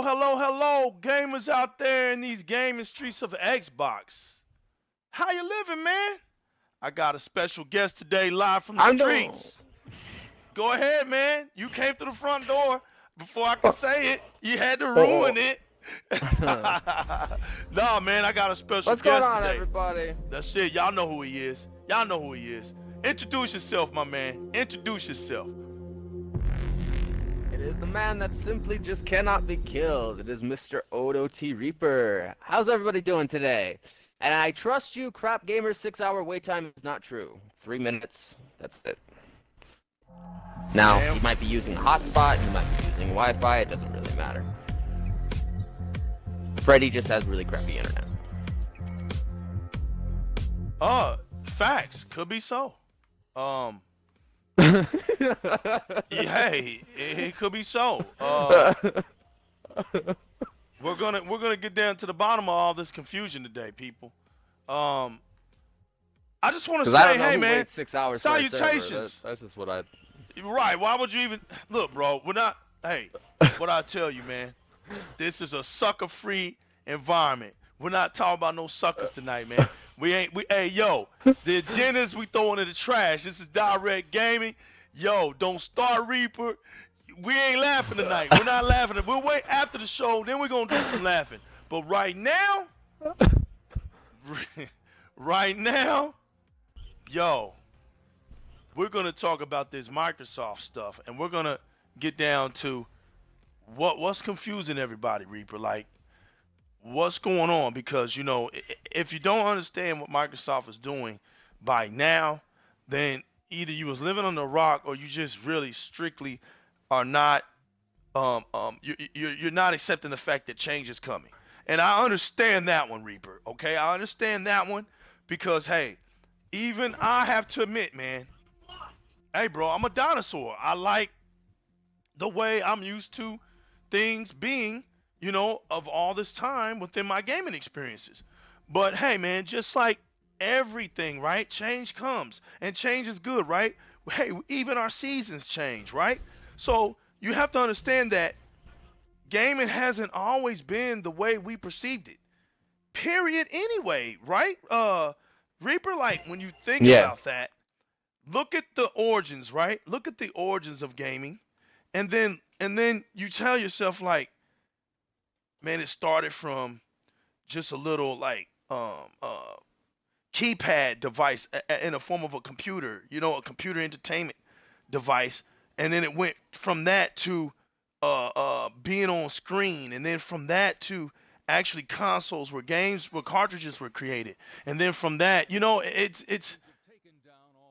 Hello, hello, hello, gamers out there in these gaming streets of Xbox. How you living, man? I got a special guest today live from the I'm the. streets. Go ahead, man. You came through the front door. Before I could say it, you had to ruin Oh. it. Nah, man, I got a special What's going guest on, today. everybody? That's it. Y'all know who he is. Y'all know who he is. Introduce yourself, my man. Introduce yourself. It is the man that simply just cannot be killed. It is Mr. Odo T. Reaper. How's everybody doing today? And I trust you, Crap Gamer's 6-hour wait time is not true. 3 minutes. That's it. Now, Damn. you might be using a hotspot, you might be using Wi-Fi, it doesn't really matter. Freddy just has really crappy internet. Facts. Could be so. Hey, it could be so. We're gonna get down to the bottom of all this confusion today, people. I just want to Because I say, don't know hey who man, waits 6 hours for a server. salutations. That's just what I... Right? Why would you even look, bro? We're not. Hey, what I tell you, man. This is a sucker-free environment. We're not talking about no suckers tonight, man. Hey, yo, the agendas we throwing in the trash. This is Di-RREC Gaming. Yo, don't start Reaper. We ain't laughing tonight. We're not laughing. We'll wait after the show, then we're gonna do some laughing. But right now, right now, yo, we're gonna talk about this Microsoft stuff, and we're gonna get down to what's confusing everybody, Reaper. Like, what's going on? Because if you don't understand what Microsoft is doing by now, then either you was living on the rock or you just really strictly are not you're not accepting the fact that change is coming. And I understand that one, Reaper. Okay, I understand that one because hey, even I have to admit, man. Hey, bro, I'm a dinosaur. I like the way I'm used to things being, of all this time within my gaming experiences. But hey, man, just like everything, right? Change comes, and change is good, right? Hey, even our seasons change, right? So you have to understand that gaming hasn't always been the way we perceived it. Period. Anyway, right? Reaper, like when you think Yeah. about that, look at the origins, right? Look at the origins of gaming, and then you tell yourself like, man, it started from just a little like keypad device in the form of a computer, a computer entertainment device, and then it went from that to being on screen, and then from that to actually consoles where cartridges were created, and then from that, it's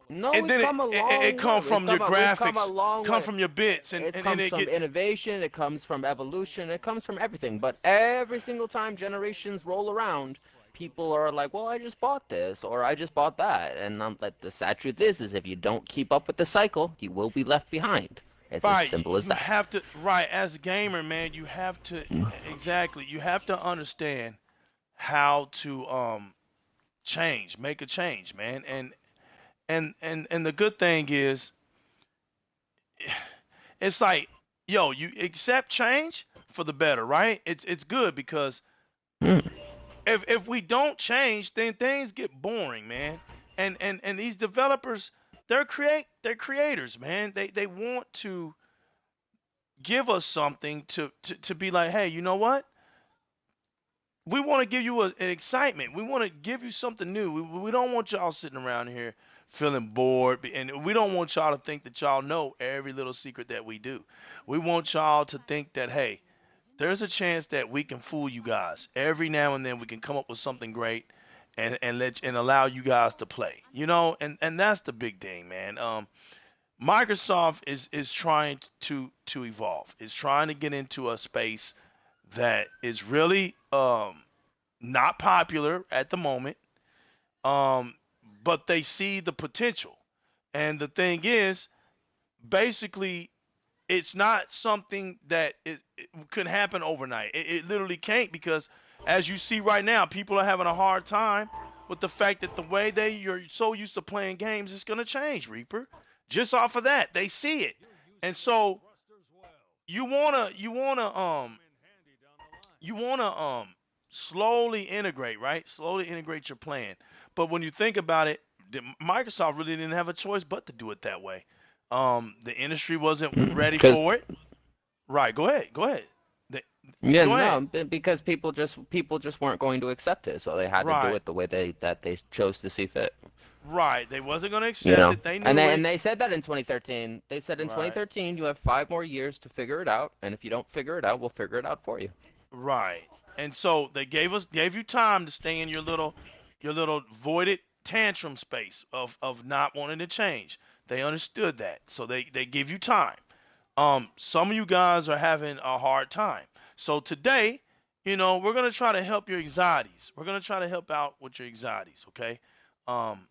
No, and we've then come a it long way. come from your We've come a graphics, long come way. from your bits, and It and comes it from get innovation, it comes from evolution, it comes from everything. But every single time generations roll around, people are like, well, I just bought this, or I just bought that. And I'm like, the sad truth is if you don't keep up with the cycle, you will be left behind. It's as right. simple as You that. have to right as a gamer, man. You have to exactly. You have to understand how to change, make a change, man. And the good thing is, it's like, yo, you accept change for the better, right? It's good because Mm. if we don't change, then things get boring, man. And these developers, they're creators, man. They want to give us something to be like, hey, you know what? We want to give you an excitement. We want to give you something new. We don't want y'all sitting around here feeling bored, and we don't want y'all to think that y'all know every little secret that we do. We want y'all to think that, hey, there's a chance that we can fool you guys. Every now and then we can come up with something great and allow you guys to play. And that's the big thing, man. Microsoft is trying to evolve. Is trying to get into a space that is really not popular at the moment, um, but they see the potential. And the thing is, basically, it's not something that it could happen overnight. It literally can't because, as you see right now, people are having a hard time with the fact that the way you're so used to playing games is going to change, Reaper. Just off of that, they see it, and so you wanna you want to slowly integrate, right? Slowly integrate your plan. But when you think about it, Microsoft really didn't have a choice but to do it that way. The industry wasn't ready Because for it. Right. Go ahead. Go ahead. The, yeah, Go ahead. no, because people just weren't going to accept it, so they had to do Right. it the way they chose to see fit. Right. They wasn't gonna You accept know, it. They and knew they it. and they said that in 2013. They said in Right. 2013 you have 5 more years to figure it out, and if you don't figure it out, we'll figure it out for you. Right. And so they gave you time to stay in your little voided tantrum space of not wanting to change. They understood that. So they give you time. Some of you guys are having a hard time. So today, we're gonna try to help your anxieties. We're gonna try to help out with your anxieties, okay? Um,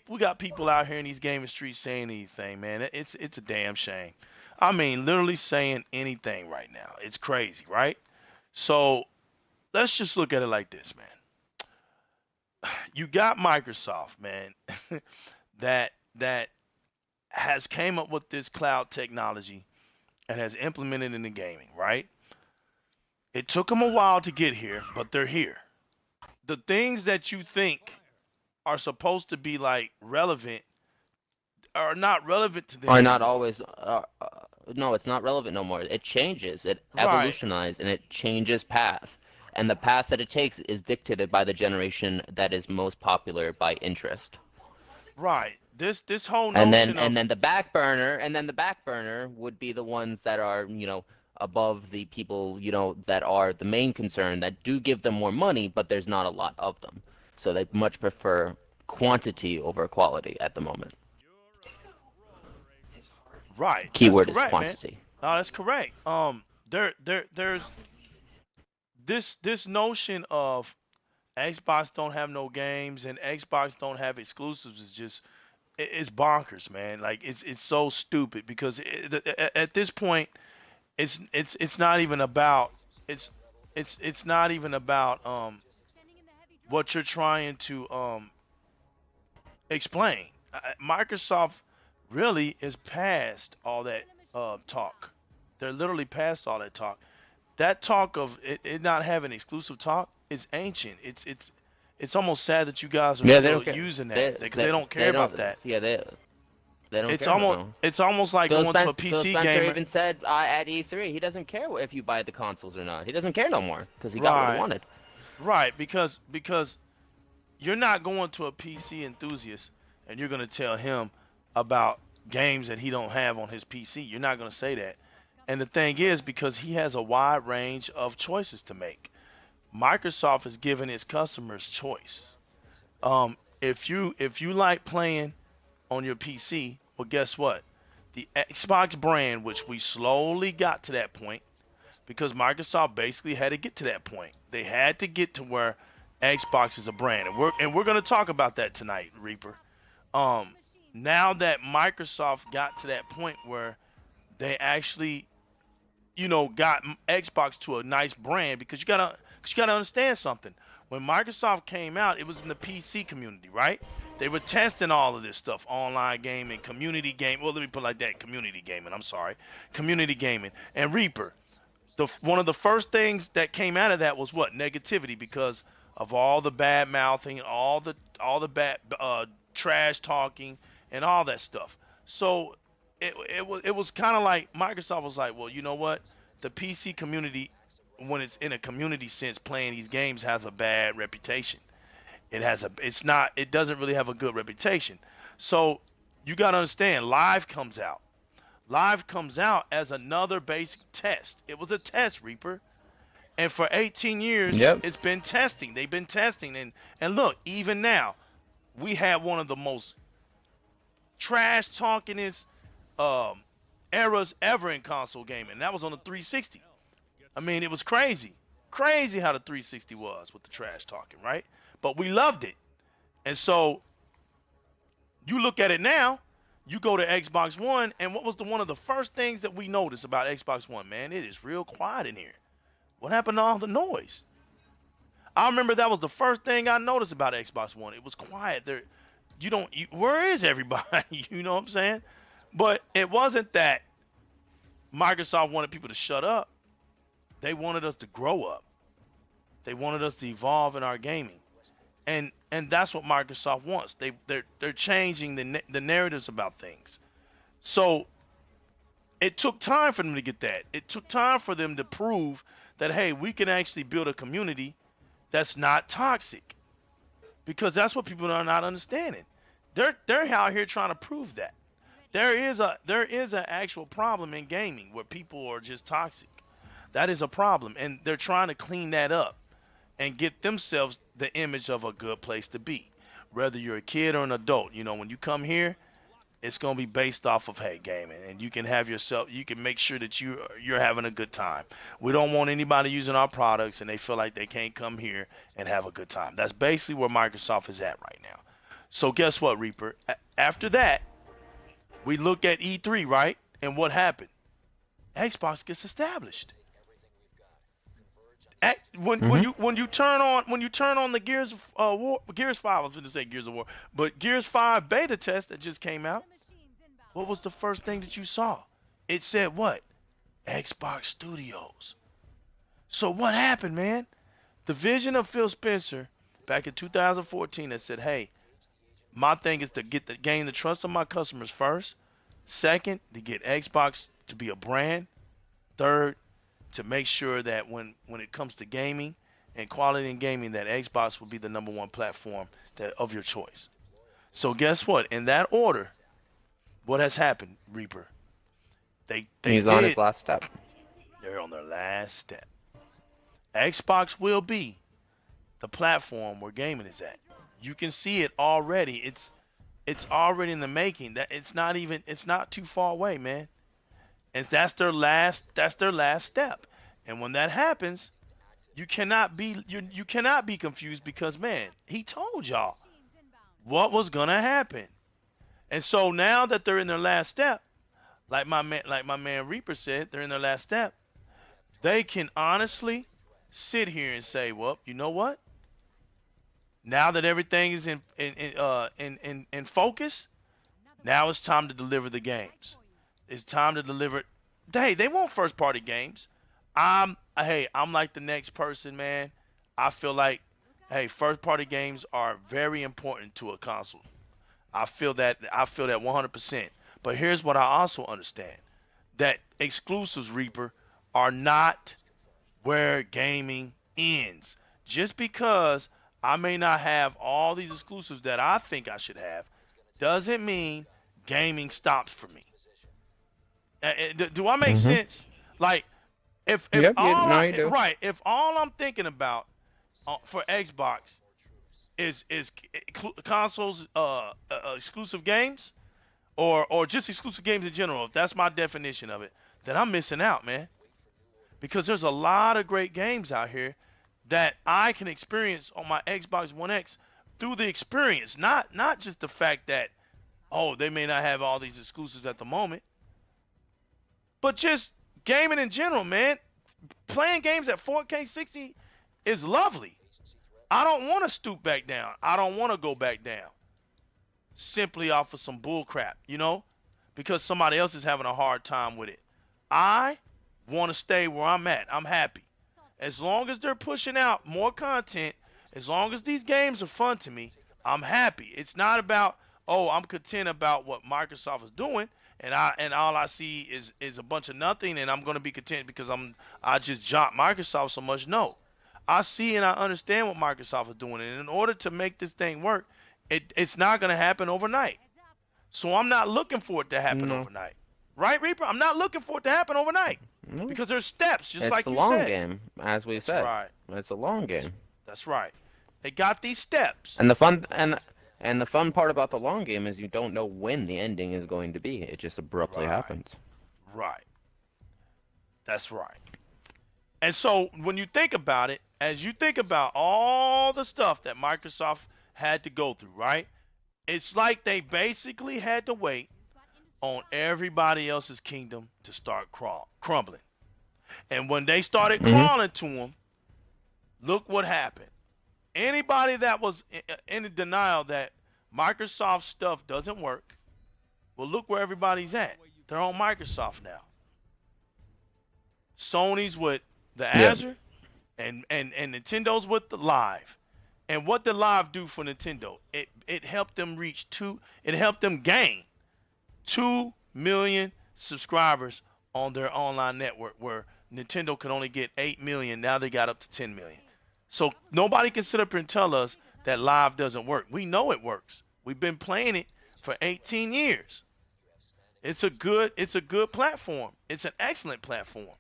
we got people out here in these gaming streets saying anything, man. It's a damn shame. I mean, literally saying anything right now. It's crazy, right? So let's just look at it like this, man. You got Microsoft, man, that has came up with this cloud technology and has implemented it in the gaming, right? It took them a while to get here, but they're here. The things that you think are supposed to be like relevant are not relevant to them Are not anymore. always. No, it's not relevant no more. It changes. It Right, evolutionizes and it changes path. And the path that it takes is dictated by the generation that is most popular by interest. right. This whole And then notion and of then the back burner would be the ones that are, above the people, that are the main concern that do give them more money, but there's not a lot of them. So they much prefer quantity over quality at the moment. right, that's Keyword is correct, man. quantity. No, that's correct. There's this notion of Xbox don't have no games and Xbox don't have exclusives is just it's bonkers, man. Like it's so stupid because at this point it's not even about it's it's not even about what you're trying to explain. Microsoft really is past all that talk. They're literally past all that talk. That talk of it not having exclusive talk is ancient. It's almost sad that you guys are Yeah, they still don't care. using that They because they they don't care they about don't. that. Yeah, they don't It's care almost now. it's almost like going to a Phil PC Spencer gamer. even said at E3 he doesn't care if you buy the consoles or not. He doesn't care no more because he got what he Right, wanted. right, because you're not going to a PC enthusiast and you're gonna tell him about games that he don't have on his PC. You're not gonna say that. And the thing is, because he has a wide range of choices to make, Microsoft is giving its customers choice. If you like playing on your PC, well, guess what? The Xbox brand, which we slowly got to that point, because Microsoft basically had to get to that point. They had to get to where Xbox is a brand, and we're gonna talk about that tonight, Reaper. Um, Now that Microsoft got to that point where they actually, got Xbox to a nice brand, because you gotta understand something. When Microsoft came out, it was in the PC community, right? They were testing all of this stuff, online gaming, community game. Well, let me put it like that: community gaming. I'm sorry, community gaming. And Reaper, the one of the first things that came out of that was what? Negativity, because of all the bad mouthing, all the bad trash talking and all that stuff. So it was kind of like Microsoft was like, well, you know what? The PC community, when it's in a community sense, playing these games has a bad reputation. It doesn't really have a good reputation. So you got to understand, Live comes out as another basic test. It was a test, Reaper. And for 18 years, Yep. it's been testing. They've been testing. And look, even now, we have one of the most trash talkingest um, eras ever in console gaming. That was on the 360. I mean, it was crazy. Crazy how the 360 was with the trash talking, right? But we loved it. And so you look at it now, you go to Xbox One, and what was one of the first things that we noticed about Xbox One? Man, it is real quiet in here. What happened to all the noise? I remember that was the first thing I noticed about Xbox One. It was quiet. Where is everybody? You know what I'm saying? But it wasn't that Microsoft wanted people to shut up. They wanted us to grow up. They wanted us to evolve in our gaming, and that's what Microsoft wants. They're changing the narratives about things. So it took time for them to get that. It took time for them to prove that hey, we can actually build a community that's not toxic, because that's what people are not understanding. They're out here trying to prove that there is an actual problem in gaming where people are just toxic. That is a problem, and they're trying to clean that up and get themselves the image of a good place to be. Whether you're a kid or an adult, when you come here, it's gonna be based off of hey gaming, and you can have yourself. You can make sure that you're having a good time. We don't want anybody using our products and they feel like they can't come here and have a good time. That's basically where Microsoft is at right now. So guess what, Reaper? After that, we look at E3, right? And what happened? Xbox gets established. When Mhm. you turn on the Gears 5, I was going to say Gears of War, but Gears 5 beta test that just came out. What was the first thing that you saw? It said what? Xbox Studios. So what happened, man? The vision of Phil Spencer back in 2014 that said, "Hey, my thing is to gain the trust of my customers first. Second, to get Xbox to be a brand. Third, to make sure that when it comes to gaming and quality in gaming, that Xbox will be the number one platform of your choice." So guess what? In that order, what has happened, Reaper? They He's on his did. last step. They're on their last step. Xbox will be the platform where gaming is at. You can see it already. It's already in the making. That it's not too far away, man. And that's their last step. And when that happens, you cannot be confused because man, he told y'all what was gonna happen. And so now that they're in their last step, like my man Reaper said, they're in their last step. They can honestly sit here and say, well, you know what? Now that everything is in focus, now it's time to deliver the games. It's time to deliver. Hey, they want first party games. I'm like the next person, man. I feel like hey, first party games are very important to a console. I feel that 100%. But here's what I also understand. That exclusives, Reaper, are not where gaming ends. Just because I may not have all these exclusives that I think I should have doesn't mean gaming stops for me. Do I make Mhm. sense? Like if Yep. You all no, I you do. right, if all I'm thinking about for Xbox is consoles exclusive games or just exclusive games in general, if that's my definition of it, then I'm missing out, man. Because there's a lot of great games out here that I can experience on my Xbox One X through the experience, not just the fact that oh they may not have all these exclusives at the moment, but just gaming in general, man. Playing games at 4K 60 is lovely. I don't want to stoop back down. I don't want to go back down simply off of some bull crap, because somebody else is having a hard time with it. I want to stay where I'm at. I'm happy. As long as they're pushing out more content, as long as these games are fun to me, I'm happy. It's not about oh, I'm content about what Microsoft is doing, and all I see is a bunch of nothing, and I'm gonna be content because I just jump Microsoft so much. No, I see and I understand what Microsoft is doing, and in order to make this thing work, it's not gonna happen overnight. So I'm not looking for it to happen No. overnight. Right, Reaper? I'm not looking for it to happen overnight No. because there's steps, just It's like the you long said. game, as we That's said. right. It's a long That's game. that's right. They got these steps. And the fun and the fun part about the long game is you don't know when the ending is going to be. It just abruptly Right. happens. Right. That's right. And so when you think about it, as you think about all the stuff that Microsoft had to go through, right? It's like they basically had to wait on everybody else's kingdom to start crumbling. And when they started Mhm. crawling to them, look what happened. Anybody that was in denial that Microsoft stuff doesn't work, well, look where everybody's at. They're on Microsoft now. Sony's with the Yeah. Azure. And Nintendo's with the Live. And what did Live do for Nintendo? It helped them reach two. It helped them gain 2 million subscribers on their online network, where Nintendo could only get 8 million. Now they got up to 10 million. So nobody can sit up here and tell us that Live doesn't work. We know it works. We've been playing it for 18 years. It's a good platform. It's an excellent platform.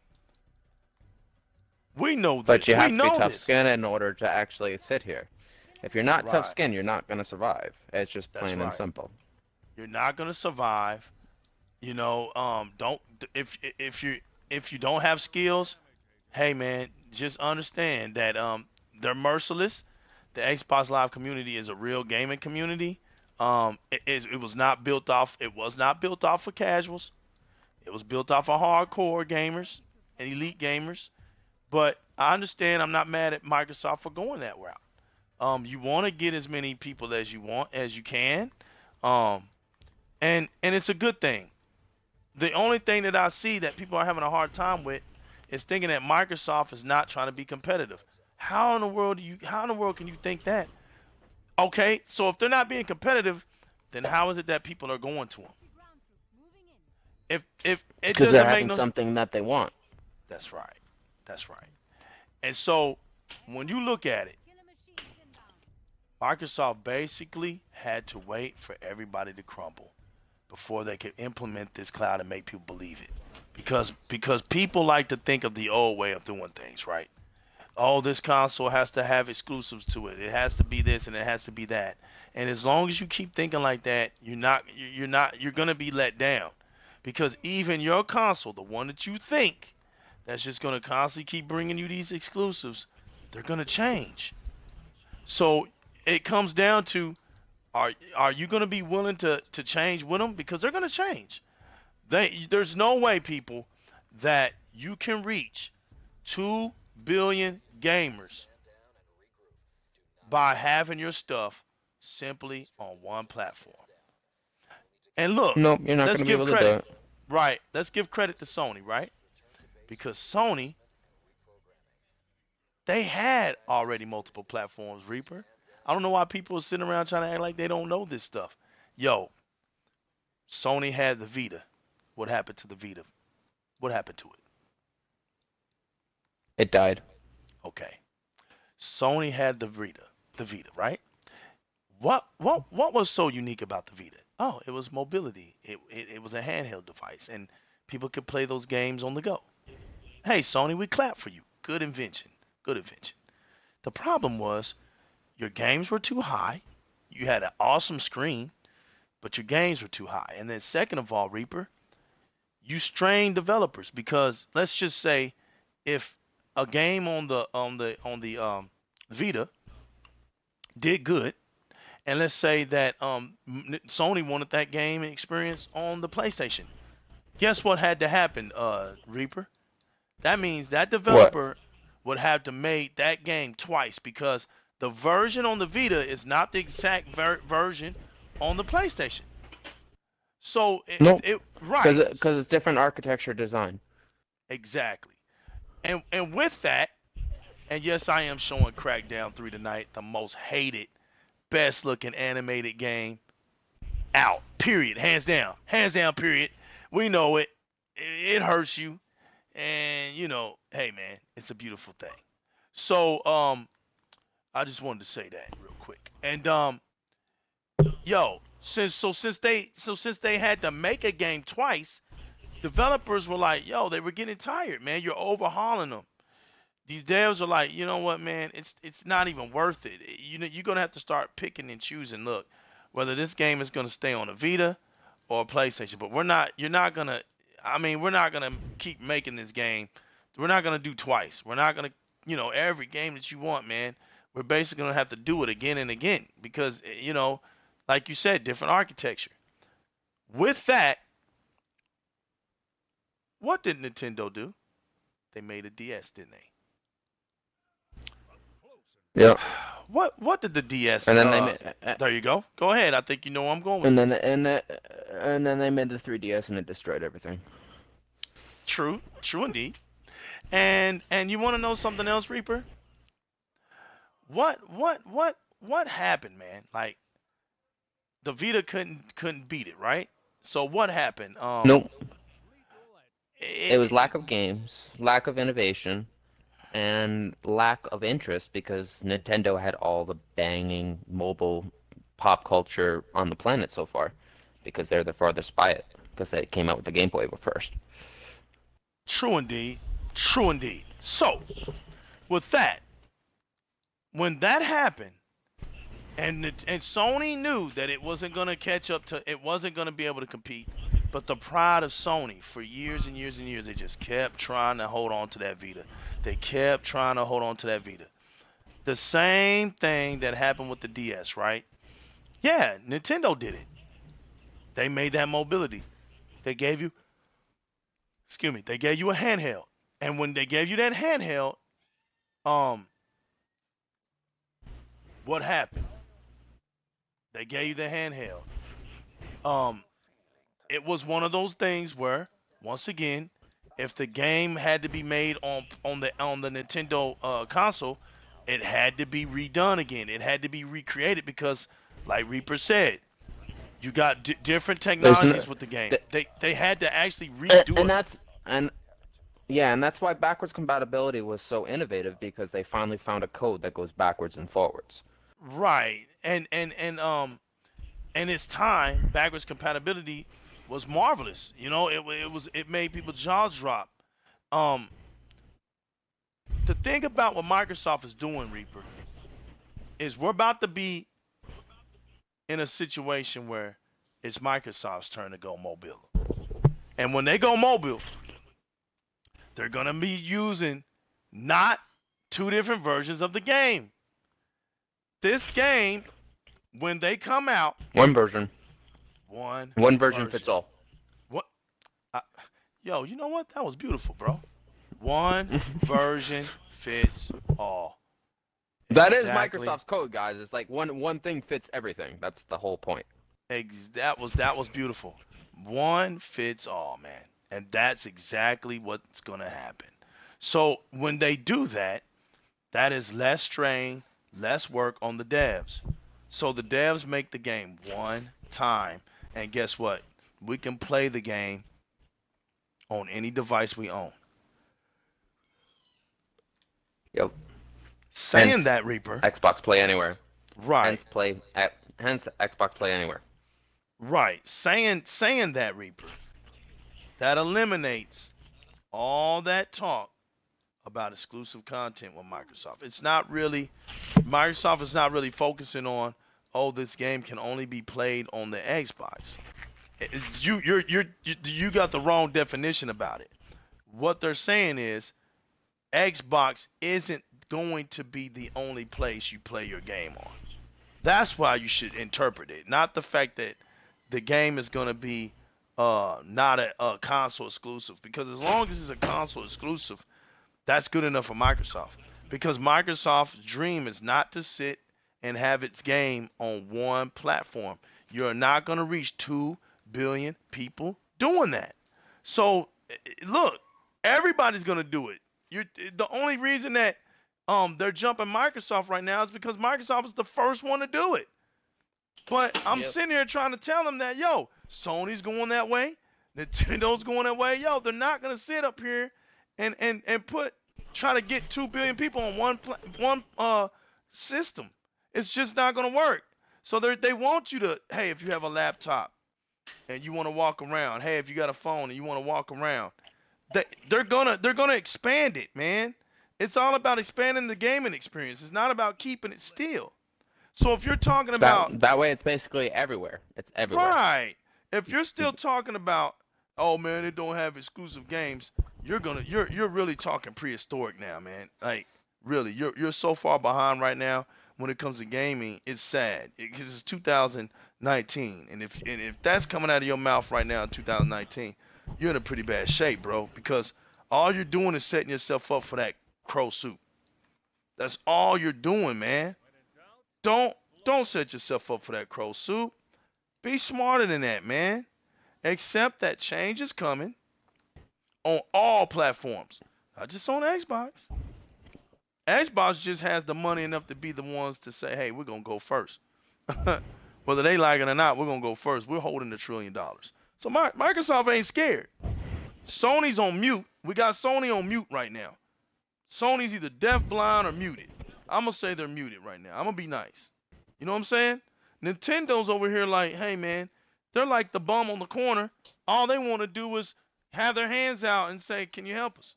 We know But this. you We have to be know tough this. skinned in order to actually sit here. If you're not tough Right. skinned, you're not gonna survive. It's just That's plain and right. simple. You're not gonna survive. Don't if you don't have skills, hey man, just understand that they're merciless. The Xbox Live community is a real gaming community. It was not built off. It was not built off for casuals. It was built off of hardcore gamers and elite gamers. But I understand. I'm not mad at Microsoft for going that route. You want to get as many people as you want as you can, um, and it's a good thing. The only thing that I see that people are having a hard time with is thinking that Microsoft is not trying to be competitive. How in the world can you think that? Okay, so if they're not being competitive, then how is it that people are going to them? If it Because they're doesn't make having no. something that they want. That's right. That's right. And so when you look at it, Microsoft basically had to wait for everybody to crumble before they could implement this cloud and make people believe it. Because people like to think of the old way of doing things, right? Oh, this console has to have exclusives to it. It has to be this and it has to be that. And as long as you keep thinking like that, you're going to be let down. Because even your console, the one that you think that's just going to constantly keep bringing you these exclusives, they're going to change. So it comes down to, are you going to be willing to change with them, because they're going to change. There's no way, people, that you can reach 2 billion gamers by having your stuff simply on one platform. And look, Nope, you're not let's gonna be give able to do credit. it. Right, let's give credit to Sony, right? Because Sony, they had already multiple platforms, Reaper. I don't know why people are sitting around trying to act like they don't know this stuff. Yo, Sony had the Vita. What happened to the Vita? What happened to it? It died. Okay. Sony had the Vita, right? What was so unique about the Vita? Oh, it was mobility. It was a handheld device, and people could play those games on the go. Hey, Sony, we clap for you. Good invention. Good invention. The problem was your games were too high. You had an awesome screen, but your games were too high. And then second of all, Reaper, you strain developers, because let's just say if a game on the Vita did good, and let's say that Sony wanted that game experience on the PlayStation. Guess what had to happen, Reaper? That means that What? developer would have to make that game twice, because the version on the Vita is not the exact version on the PlayStation. So Nope. right, Because it's different architecture design. exactly. And with that, and yes, I am showing Crackdown 3 tonight, the most hated, best looking animated game out. Period. Hands down. Period. We know it. It hurts you, and hey man, it's a beautiful thing. So I just wanted to say that real quick. And yo, since they had to make a game twice, developers were like, yo, they were getting tired, man. You're overhauling them. These devs are like, you know what, man? It's not even worth it. You're gonna have to start picking and choosing. Look, whether this game is gonna stay on a Vita or a PlayStation, but we're not. You're not gonna. I mean, we're not gonna keep making this game. We're not gonna do twice. We're not gonna, every game that you want, man. We're basically gonna have to do it again and again, because like you said, different architecture. With that, what did Nintendo do? They made a DS, didn't they? Yep. What did the DS? And then they made, There you go. Go ahead. I think you know where I'm going with and then this. and then they made the 3DS and it destroyed everything. True, true indeed. And you want to know something else, Reaper? What happened, man? Like the Vita couldn't beat it, right? So what happened? Nope. It was It, lack of games, lack of innovation, and lack of interest because Nintendo had all the banging mobile pop culture on the planet so far because they're the farthest by it because they came out with the Game Boy first. true indeed, true indeed. So with that, when that happened, and Sony knew that it wasn't gonna catch up to, it wasn't gonna be able to compete. But the pride of Sony, for years and years and years, they just kept trying to hold on to that Vita. They kept trying to hold on to that Vita. The same thing that happened with the DS, right? Yeah, Nintendo did it. They made that mobility. They gave you, excuse me, they gave you a handheld. And when they gave you that handheld, um, what happened? They gave you the handheld. Um, it was one of those things where, once again, if the game had to be made on the Nintendo console, it had to be redone again. It had to be recreated because, like Reaper said, you got different There's no, technologies with the game. th- They had to actually redo and it. that's and yeah, and that's why backwards compatibility was so innovative because they finally found a code that goes backwards and forwards. Right. And its time, backwards compatibility was marvelous. It made people's jaws drop. Um, the thing about what Microsoft is doing, Reaper, is we're about to be in a situation where it's Microsoft's turn to go mobile. And when they go mobile, they're gonna be using not two different versions of the game. This game, when they come out, One version, one one version fits version. all. What? I, Yo, you know what? That was beautiful, bro. One version fits all. That is Exactly. Microsoft's code, guys. It's like one thing fits everything. That's the whole point. That was beautiful. One fits all, man. And that's exactly what's gonna happen. So when they do that, that is less strain, less work on the devs. So the devs make the game one time, and guess what? We can play the game on any device we own. Yep. Saying Hence, that, Reaper, Xbox Play Anywhere. right, Hence Xbox Play Anywhere. right. Saying that, Reaper, that eliminates all that talk about exclusive content with Microsoft. It's not really Microsoft is not really focusing on, oh, this game can only be played on the Xbox. You got the wrong definition about it. What they're saying is Xbox isn't going to be the only place you play your game on. That's why you should interpret it, not the fact that the game is going to be not a console exclusive. Because as long as it's a console exclusive, that's good enough for Microsoft. Because Microsoft's dream is not to sit and have its game on one platform. You're not going to reach 2 billion people doing that. So, look, everybody's going to do it. The only reason that they're jumping Microsoft right now is because Microsoft is the first one to do it. But I'm Yep. sitting here trying to tell them that, yo, Sony's going that way, Nintendo's going that way. Yo, they're not gonna sit up here and put try to get 2 billion people on one system. It's just not gonna work. So they want you to, hey, if you have a laptop and you want to walk around, hey, if you got a phone and you want to walk around, they're gonna expand it, man. It's all about expanding the gaming experience. It's not about keeping it still. So if you're talking about That way, it's basically everywhere. It's everywhere. right. If you're still talking about, oh man, they don't have exclusive games, you're really talking prehistoric now, man. Like really, you're so far behind right now when it comes to gaming. It's sad because it's 2019, and if that's coming out of your mouth right now in 2019, you're in a pretty bad shape, bro. Because all you're doing is setting yourself up for that crow soup. That's all you're doing, man. Don't set yourself up for that crow soup. Be smarter than that, man. Accept that change is coming on all platforms. I just on Xbox. Xbox just has the money enough to be the ones to say, hey, we're gonna go first. Whether they like it or not, we're gonna go first. We're holding the $1 trillion. So Microsoft ain't scared. Sony's on mute. We got Sony on mute right now. Sony's either deaf, blind, or muted. I'm gonna say they're muted right now. I'm gonna be nice. You know what I'm saying? Nintendo's over here like, hey man, they're like the bum on the corner. All they want to do is have their hands out and say, can you help us?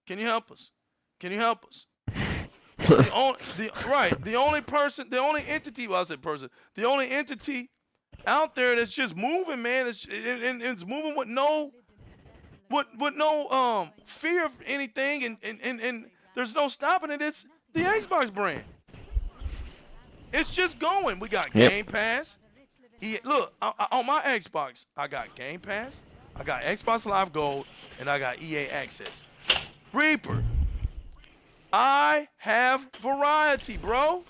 Can you help us? Can you help us? The only entity, well, I said person, the only entity out there that's just moving, man, it's moving with no fear of anything, and there's no stopping it. It's the Xbox brand. It's just going. We got Game Pass. Look, on my Xbox, I got Game Pass, I got Xbox Live Gold, and I got EA Access. Reaper, I have variety, bro.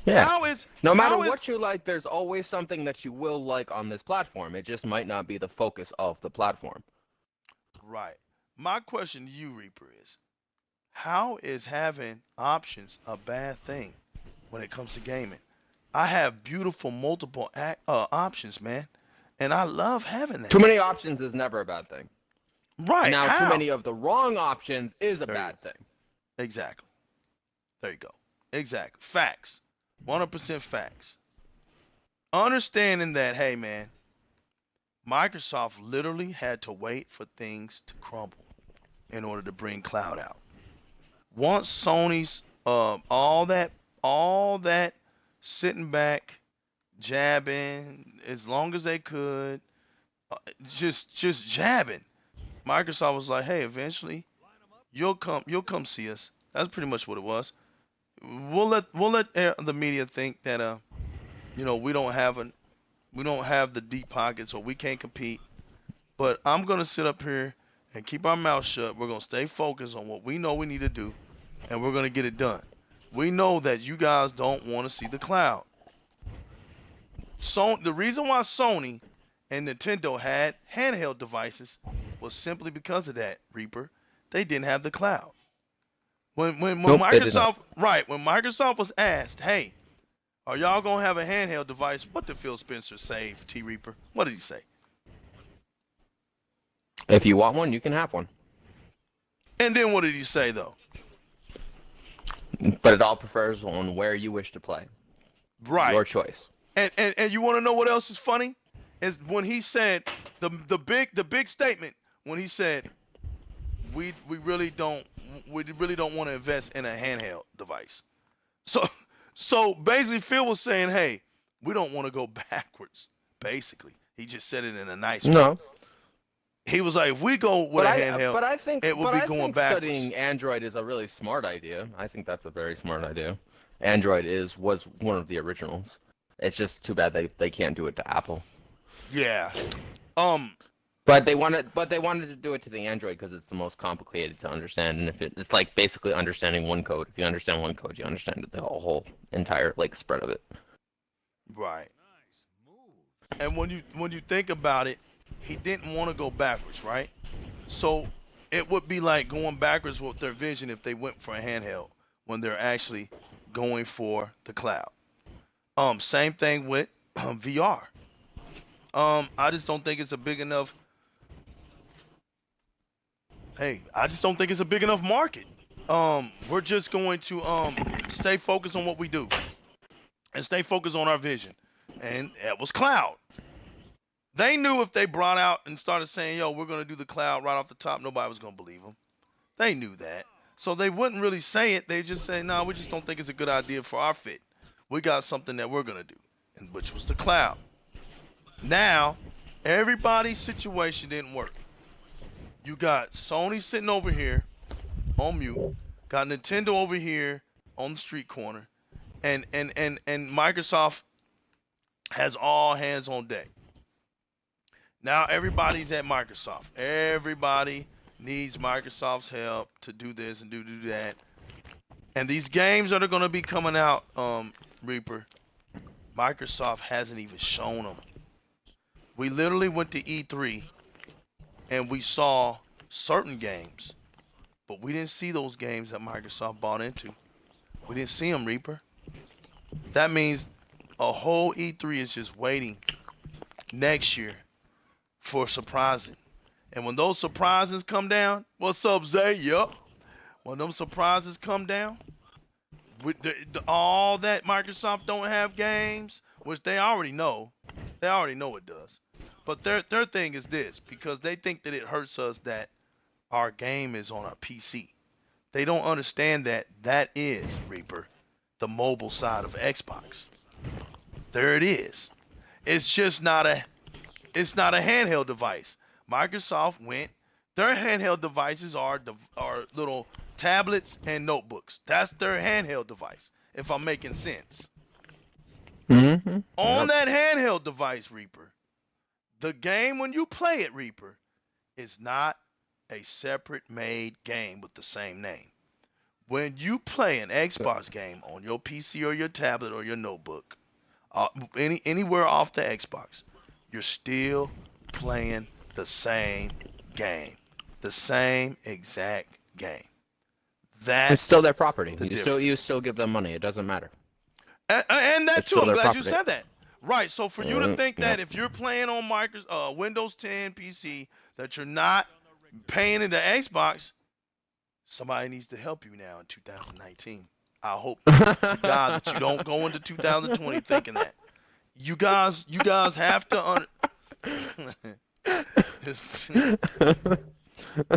Yeah. No matter what you like, there's always something that you will like on this platform. It just might not be the focus of the platform. Right. My question to you, Reaper, is how is having options a bad thing when it comes to gaming? I have beautiful multiple options, man, and I love having that. Too many options is never a bad thing. Right. Now, how? Too many of the wrong options is a bad thing. Exactly. There you go. Exactly. Facts. 100% facts. Understanding that, hey, man, Microsoft literally had to wait for things to crumble in order to bring cloud out. Once Sony's all that sitting back, jabbing as long as they could, just jabbing. Microsoft was like, "Hey, eventually you'll come see us." That's pretty much what it was. We'll let the media think that we don't have the deep pockets or we can't compete. But I'm gonna sit up here and keep our mouth shut. We're gonna stay focused on what we know we need to do, and we're gonna get it done. We know that you guys don't want to see the cloud. So the reason why Sony and Nintendo had handheld devices was simply because of that, Reaper. They didn't have the cloud. When Microsoft was asked, "Hey, are y'all gonna have a handheld device?" What did Phil Spencer say, T Reaper? What did he say? If you want one, you can have one. And then what did he say though? But it all prefers on where you wish to play. Right. Your choice. And you want to know what else is funny? Is when he said the big statement when he said we really don't want to invest in a handheld device. So basically Phil was saying, hey, we don't want to go backwards. Basically, he just said it in a nice way. No. He was like, if we go with a handheld, but I think, it would be going backwards. Studying Android is a really smart idea. I think that's a very smart idea. Android was one of the originals. It's just too bad they can't do it to Apple. Yeah. But they wanted to do it to the Android because it's the most complicated to understand, and it's like basically understanding one code. If you understand one code, you understand the whole entire spread of it. Right. And when you think about it, he didn't want to go backwards, right? So it would be like going backwards with their vision if they went for a handheld when they're actually going for the cloud. Same thing with VR. I just don't think it's a big enough. I just don't think it's a big enough market. We're just going to stay focused on what we do and stay focused on our vision, and that was cloud. They knew if they brought out and started saying, "Yo, we're gonna do the cloud right off the top," nobody was gonna believe them. They knew that, so they wouldn't really say it. They just say, "No, we just don't think it's a good idea for our fit. We got something that we're gonna do," and which was the cloud. Now, everybody's situation didn't work. You got Sony sitting over here on mute, got Nintendo over here on the street corner, and Microsoft has all hands on deck. Now everybody's at Microsoft. Everybody needs Microsoft's help to do this and do that. And these games that are going to be coming out, Reaper, Microsoft hasn't even shown them. We literally went to E3 and we saw certain games, but we didn't see those games that Microsoft bought into. We didn't see them, Reaper. That means a whole E3 is just waiting next year for surprising. And when those surprises come down, what's up, Zay? Yup. When them surprises come down, with all that Microsoft don't have games, which they already know it does. But their thing is this, because they think that it hurts us that our game is on a PC. They don't understand that that is, Reaper, the mobile side of Xbox. There it is. It's just not a handheld device. Microsoft went, their handheld devices are little tablets and notebooks. That's their handheld device, if I'm making sense. Mm-hmm. On Yep. that handheld device, Reaper, the game when you play it, Reaper, is not a separate made game with the same name. When you play an Xbox game on your PC or your tablet or your notebook, anywhere off the Xbox, you're still playing the same game, the same exact game. It's still That's their property. the You difference. still give them money. It doesn't matter. And that It's too. still I'm their glad you property. said that. Right. So for you to think that Yep. if you're playing on Windows 10 PC that you're not paying into Xbox, somebody needs to help you now in 2019. I hope to God that you don't go into 2020 thinking that. You guys have to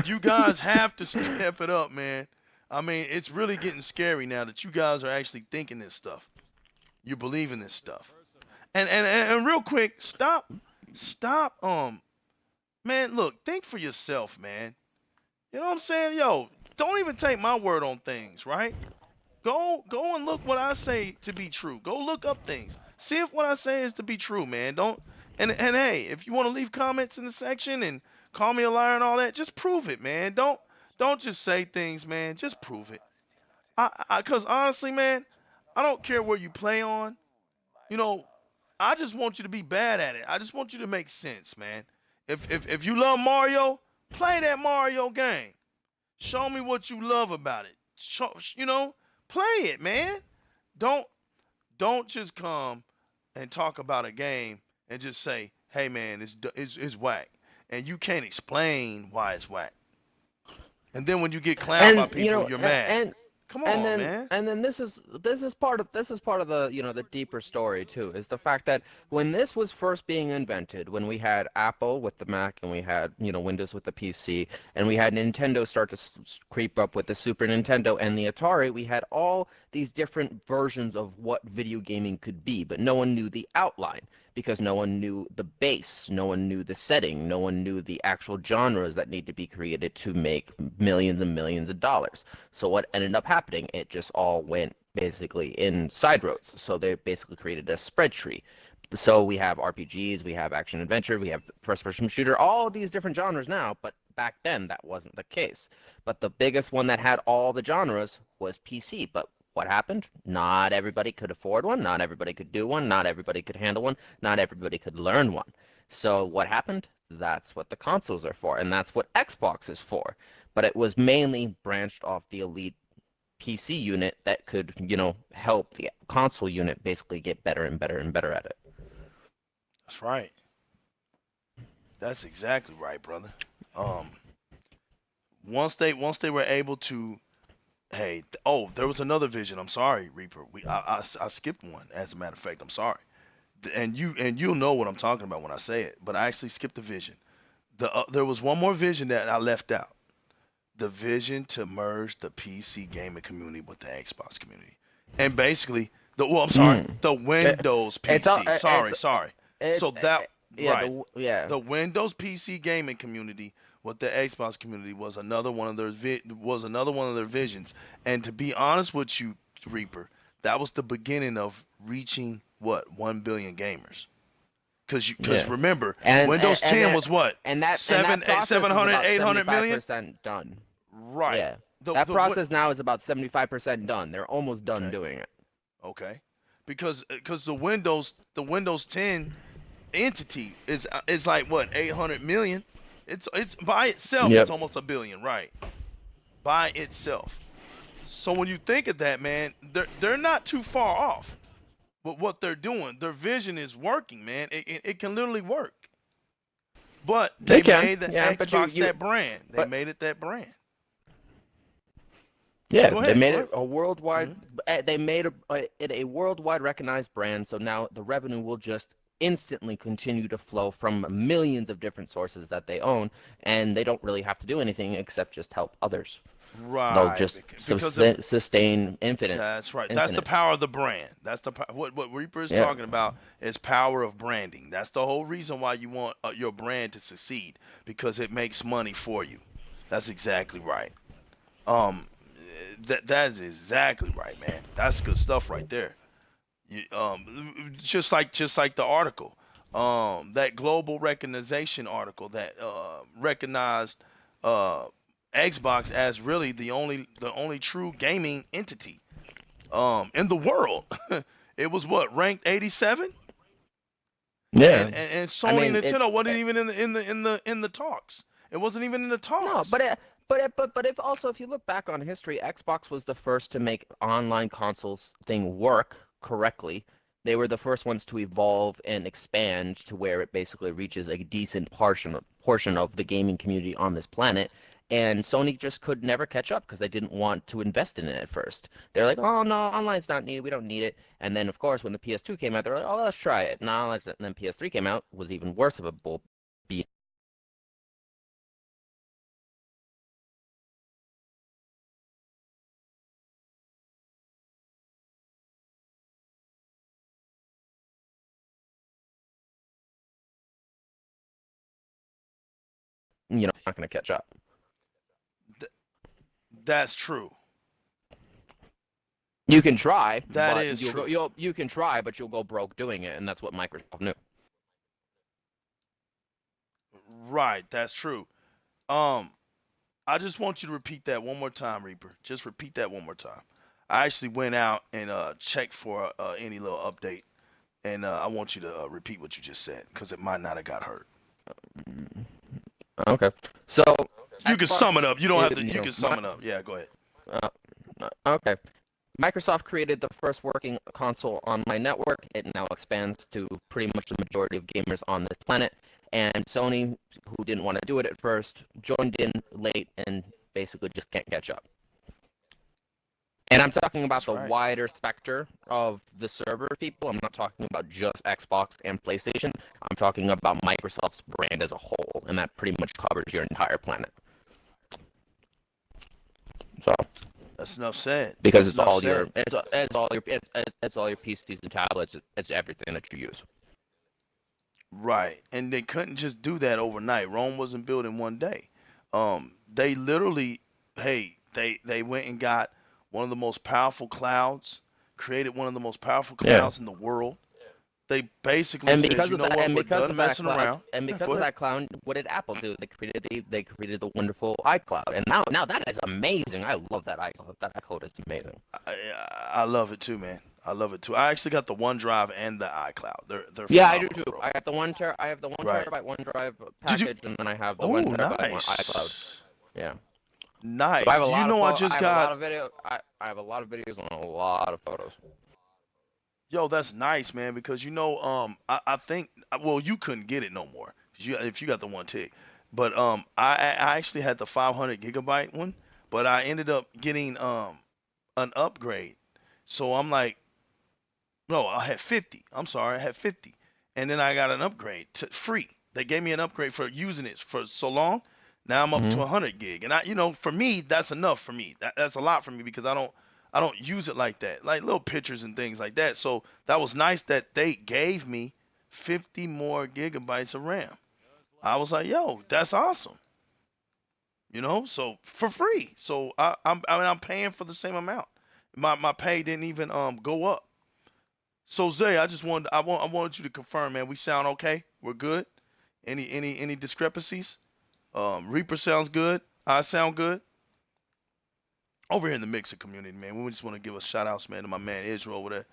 you guys have to step it up, man. I mean, it's really getting scary now that you guys are actually thinking this stuff. You believe in this stuff. And real quick, stop man, look, think for yourself, man. You know what I'm saying? Yo, don't even take my word on things, right? Go and look what I say to be true. Go look up things. See if what I say is to be true, man. Don't and hey, if you want to leave comments in the section and call me a liar and all that, just prove it, man. Don't just say things, man. Just prove it. Cause honestly, man, I don't care where you play on. You know, I just want you to be bad at it. I just want you to make sense, man. If you love Mario, play that Mario game. Show me what you love about it. Play it, man. Don't don't just come and talk about a game and just say, "Hey, man, it's whack," and you can't explain why it's whack. And then when you get clowned by And you people, know, you're mad. and Come and on, then man. and then this is part of the the deeper story too, is the fact that when this was first being invented, when we had Apple with the Mac and we had Windows with the PC, and we had Nintendo start to creep up with the Super Nintendo and the Atari, we had all these different versions of what video gaming could be, but no one knew the outline because no one knew the base, no one knew the setting, no one knew the actual genres that need to be created to make millions and millions of dollars. So what ended up happening, it just all went basically in side roads. So they basically created a spread tree. So we have RPGs, we have action adventure, we have first person shooter, all these different genres now, but back then that wasn't the case. But the biggest one that had all the genres was PC. But what happened? Not everybody could afford one, not everybody could do one, not everybody could handle one, not everybody could learn one. So what happened? That's what the consoles are for, and that's what Xbox is for. But it was mainly branched off the Elite PC unit that could, help the console unit basically get better and better and better at it. That's right. That's exactly right, brother. Um, once they were able to, hey, oh, there was another vision. I'm sorry, Reaper. I skipped one. As a matter of fact, I'm sorry. And you'll know what I'm talking about when I say it. But I actually skipped the vision. There was one more vision that I left out. The vision to merge the PC gaming community with the Xbox community, and basically I'm sorry, Mm. the It, Windows it's all PC. Sorry. it's So that yeah right, the yeah. the Windows PC gaming community with the Xbox community was another one of their visions. And to be honest with you, Reaper, that was the beginning of reaching what 1 billion gamers. Cause Yeah. remember, And Windows 10 was what that process is about 800 million. 75% done. Right. Yeah. The That the what? process now is about 75% done. They're almost done Okay. doing it. Okay. Because the Windows 10 entity is like what 800 million. It's by itself. It's Yep. almost a billion, right? By itself. So when you think of that, man, they're not too far off. But what they're doing, their vision is working, man. It can literally work. But They they can. made the Yeah, but Xbox that brand. They but made it that brand. yeah, Go they ahead. made Go it ahead. a worldwide. Mhm. They made it a worldwide recognized brand. So now the revenue will just instantly continue to flow from millions of different sources that they own, and they don't really have to do anything except just help others. They'll Right. just Because of sustain that's right. That's the infinite. power of the brand. That's what Reaper is Yeah. talking about is power of branding. That's the whole reason why you want your brand to succeed because it makes money for you. That's exactly right. Um, that is exactly right, man. That's good stuff right there. Just like the article, that global recognition article that recognized uh, Xbox as really the only true gaming entity in the world. It was what ranked 87, Yeah. and I Sony and mean, Nintendo wasn't even in the talks. It wasn't even in the no, talks. but if also if you look back on history, Xbox was the first to make online consoles thing work correctly. They were the first ones to evolve and expand to where it basically reaches a decent portion of the gaming community on this planet. And Sony just could never catch up because they didn't want to invest in it at first. They're like, "Oh no, online's not needed. We don't need it." And then, of course, when the PS2 came out, they're like, "Oh, let's try it." And then PS3 came out, was even worse of a bull not going to catch up. Th- that's true. You can try, That but is true. you can try, but you'll go broke doing it, and that's what Microsoft knew. Right. That's true. Um, I just want you to repeat that one more time, Reaper. Just repeat that one more time. I actually went out and checked for any little update, and I want you to repeat what you just said because it might not have got heard. Okay, so You can sum it Xbox, up. You don't have to. You can sum it up. Yeah, go ahead. uh, okay. Microsoft created the first working console online network. It now expands to pretty much the majority of gamers on this planet. And Sony, who didn't want to do it at first, joined in late and basically just can't catch up. And I'm talking about That's the right. wider spectrum of the server people. I'm not talking about just Xbox and PlayStation. I'm talking about Microsoft's brand as a whole, and that pretty much covers your entire planet. So, That's enough said. because That's enough said. it's all your PCs and tablets. It's everything that you use. Right. And they couldn't just do that overnight. Rome wasn't built in one day. They literally, hey, they went and got one of the most powerful clouds, created one of the most powerful Yeah. clouds in the world. They basically And said, because you of know that, what, and we're because done of that messing cloud, around. and because Go of ahead. that cloud, what did Apple do? They created the wonderful iCloud, and now that is amazing. I love that iCloud. That iCloud is amazing. I love it too, man. I love it too. I actually got the OneDrive and the iCloud. They're Yeah, I do phenomenal, too. bro. I have the one Right. terabyte OneDrive Did you? package, and then I have the Oh, one terabyte one iCloud. nice. Yeah. So I Nice. have a Do you lot of know I just I have a got lot of video. I have a lot of videos and a lot of photos. Yo, that's nice, man, because I think well, you couldn't get it no more 'cause if you got the one tick, but I actually had the 500 gigabyte one, but I ended up getting an upgrade, so I'm like, no, I had 50. I'm sorry, I had 50, and then I got an upgrade to free. They gave me an upgrade for using it for so long. Now I'm up to Hmm. 100 gig, and for me, that's enough for me. That's a lot for me because I don't use it like that, like little pictures and things like that. So that was nice that they gave me 50 more gigabytes of RAM. I was like, yo, that's awesome. So for free. So I'm paying for the same amount. My pay didn't even go up. So Zay, I wanted you to confirm, man. We sound okay. We're good. Any discrepancies? Reaper sounds good. I sound good. Over here in the Mixer community, man. We just want to give a shout outs, man, to my man Israel over there.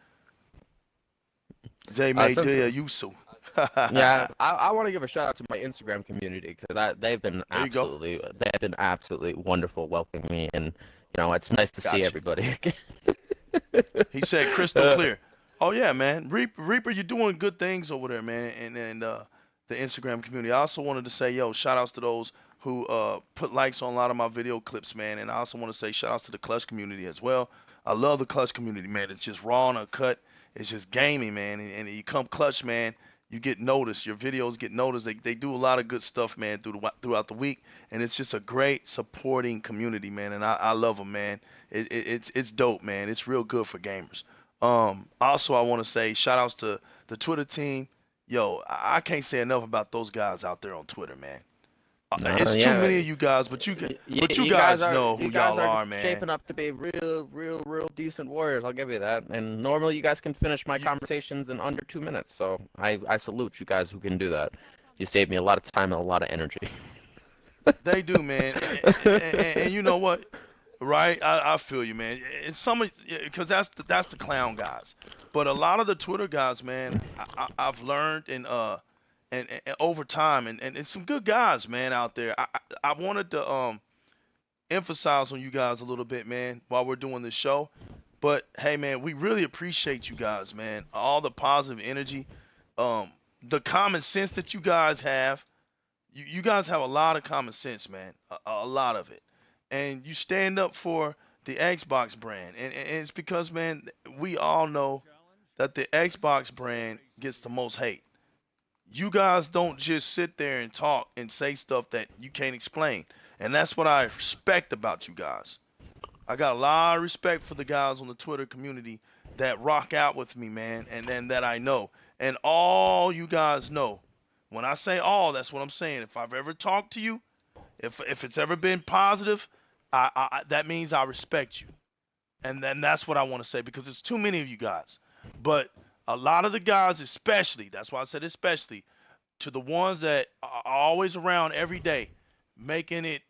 Zay Since Mayday Yusu. Yeah, I want to give a shout out to my Instagram community because There you go. they've been absolutely wonderful welcoming me, and it's nice to see Gotcha. everybody again. He said crystal clear. Oh yeah, man. Reaper, you're doing good things over there, man. And the Instagram community. I also wanted to say, yo, shout outs to those who put likes on a lot of my video clips, man. And I also want to say shout outs to the Clutch community as well. I love the Clutch community, man. It's just raw and uncut. It's just gaming, man. And you come Clutch, man, you get noticed. Your videos get noticed. They do a lot of good stuff, man, throughout the week. And it's just a great supporting community, man. And I love them, man. It's dope, man. It's real good for gamers. Also, I want to say shout outs to the Twitter team. Yo, I can't say enough about those guys out there on Twitter, man. It's too Yeah, many of you guys, but you you guys guys are know who y'all are, man. shaping up to be real decent warriors. I'll give you that. And normally you guys can finish my You, conversations in under 2 minutes, so I salute you guys who can do that. You saved me a lot of time and a lot of energy. they do, man. And you know what? Right? I feel you, man. It's some because that's the clown guys, but a lot of the Twitter guys, man, I've learned and over time, and it's some good guys, man, out there. I wanted to emphasize on you guys a little bit, man, while we're doing this show. But hey, man, we really appreciate you guys, man. All the positive energy, um, the common sense that you guys have. You guys have a lot of common sense, man. A lot of it. And you stand up for the Xbox brand. And it's because, man, we all know that the Xbox brand gets the most hate. You guys don't just sit there and talk and say stuff that you can't explain. And that's what I respect about you guys. I got a lot of respect for the guys on the Twitter community that rock out with me, man, and then that I know. And all you guys know, when I say all, that's what I'm saying. If I've ever talked to you, if it's ever been positive, that means I respect you. And then that's what I want to say because there's too many of you guys. But a lot of the guys, especially, that's why I said especially, to the ones that are always around every day, making it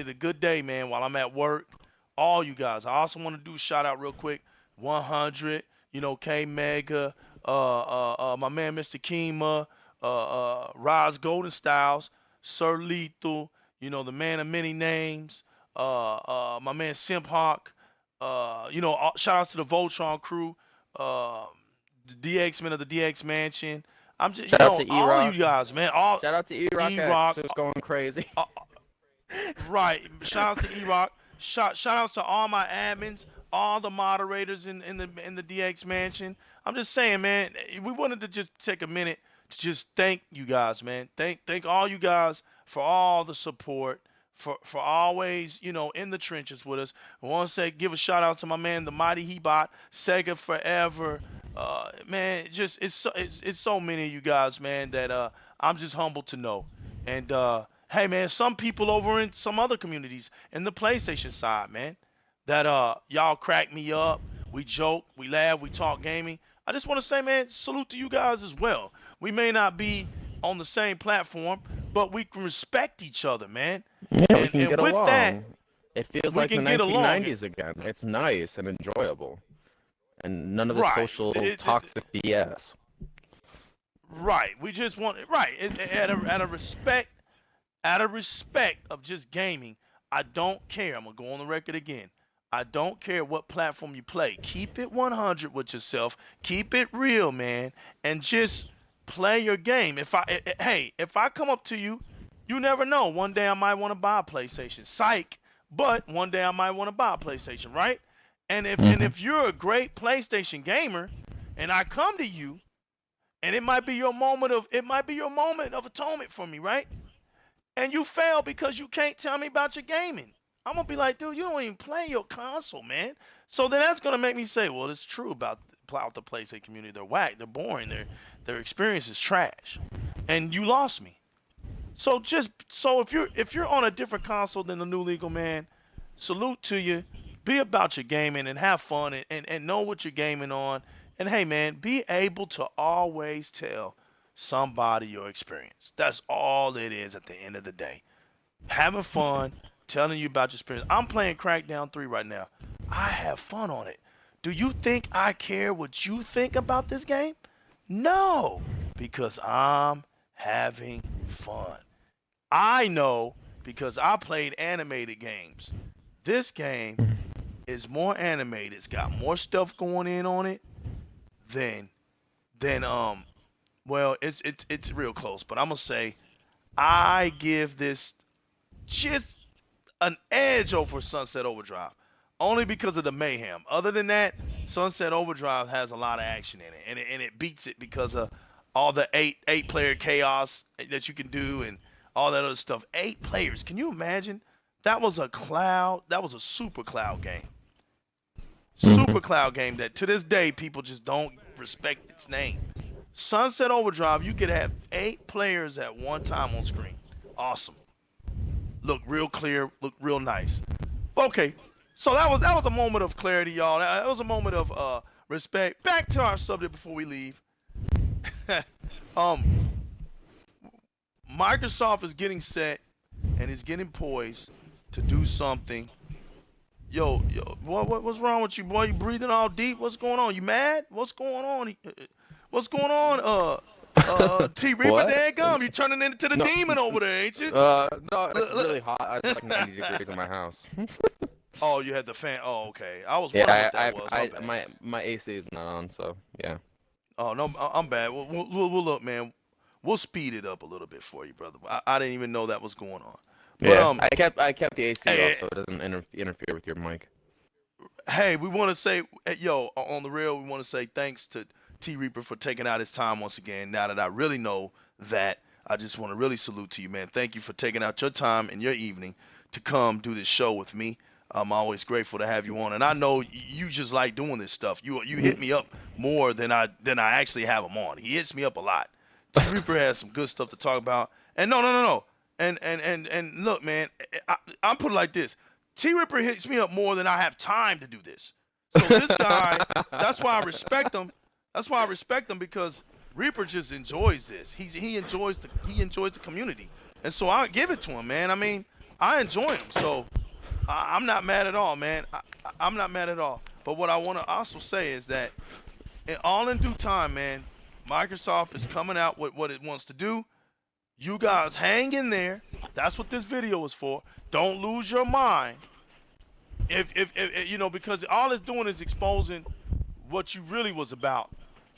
a good day, man, while I'm at work. All you guys. I also want to do a shout out real quick. 100, K Mega, my man Mr. Kima, Roz Golden Styles, Sir Lethal, the man of many names, my man Simp Hawk, shout out to the Voltron crew, uh, the DX men of the DX Mansion. I'm just, Shout out to all of E-Rock. you guys, man, all Shout out to E-Rock E X, Rock, who's going crazy. right. Shout out to E-Rock. Shout outs to all my admins, all the moderators in the DX mansion. I'm just saying, man, we wanted to just take a minute to just thank you guys, man. Thank all you guys for all the support, for always, in the trenches with us. I want to say give a shout out to my man, the Mighty Hebot, Sega Forever. Man, it's so many of you guys, man, that I'm just humbled to know. And hey, man, some people over in some other communities in the PlayStation side, man, that y'all crack me up. We joke, we laugh, we talk gaming. I just want to say, man, salute to you guys as well. We may not be on the same platform, but we can respect each other, man. Yeah, we And can and get with that, along. It feels we like the can get along. 1990s again. It's nice and enjoyable, and none of the Right. social toxic BS. Right. We just want right. Out of respect of just gaming, I don't care. I'm gonna go on the record again. I don't care what platform you play. Keep it 100 with yourself. Keep it real, man, and just play your game. Hey, if I come up to you, you never know. One day I might want to buy a PlayStation. Psych. But one day I might want to buy a PlayStation, right? And if and Hmm. if you're a great PlayStation gamer, and I come to you, and it might be your moment of atonement for me, right? And you fail because you can't tell me about your gaming. I'm gonna be like, dude, you don't even play your console, man. So then that's gonna make me say, well, it's true about the PlayStation community. They're whack, they're boring, their experience is trash, and you lost me. So if you're on a different console than the new legal man, salute to you. Be about your gaming and have fun and know what you're gaming on. And hey man, be able to always tell somebody your experience. That's all it is at the end of the day. Having fun, telling you about your experience. I'm playing Crackdown 3 right now. I have fun on it. Do you think I care what you think about this game? No. because I'm having fun. I know because I played animated games. This game is more animated. It's got more stuff going in on it than than. Well, it's real close, but I'm gonna say I give this just an edge over Sunset Overdrive, only because of the mayhem. Other than that, Sunset Overdrive has a lot of action in it, and it beats it because of all the eight player chaos that you can do and all that other stuff. 8 players, can you imagine? That was a cloud. That was a super cloud game. Hmm. Super cloud game that to this day people just don't respect its name. Sunset Overdrive, you could have 8 players at one time on screen. Awesome. Look real clear, look real nice. Okay, so that was a moment of clarity, y'all. That was a moment of respect. Back to our subject before we leave. um, Microsoft is getting set and is getting poised to do something. Yo, what's wrong with you, boy? You breathing all deep? What's going on? You mad? What's going on? What's going on? T Reaper, What? dadgum, you turning into the No, demon over there, ain't you? no, it's really hot. It's like 90 degrees in my house. Oh, you had the fan. Oh, okay. I was wondering Yeah, what that was. My bad. my AC is not on, so yeah. Oh no, I'm bad. We'll look, man. We'll speed it up a little bit for you, brother. I didn't even know that was going on. But Yeah, I kept the AC off hey, so it doesn't interfere with your mic. hey, we want to say, yo, on the real, we want to say thanks to T Reaper for taking out his time once again. Now that I really know that, I just want to really salute to you, man. Thank you for taking out your time in your evening to come do this show with me. I'm always grateful to have you on, and I know you just like doing this stuff. You hit me up more than I actually have him on. He hits me up a lot. T Reaper has some good stuff to talk about, and no. And look, man, I'm put it like this. T Ripper hits me up more than I have time to do this. So this guy, that's why I respect him. That's why I respect him because Reaper just enjoys this. He enjoys the community, and so I give it to him, man. I mean, I enjoy him, so I'm not mad at all, man. I'm not mad at all. But what I want to also say is that all in due time, man, Microsoft is coming out with what it wants to do. You guys hang in there. That's what this video is for. Don't lose your mind. If because all it's doing is exposing what you really was about.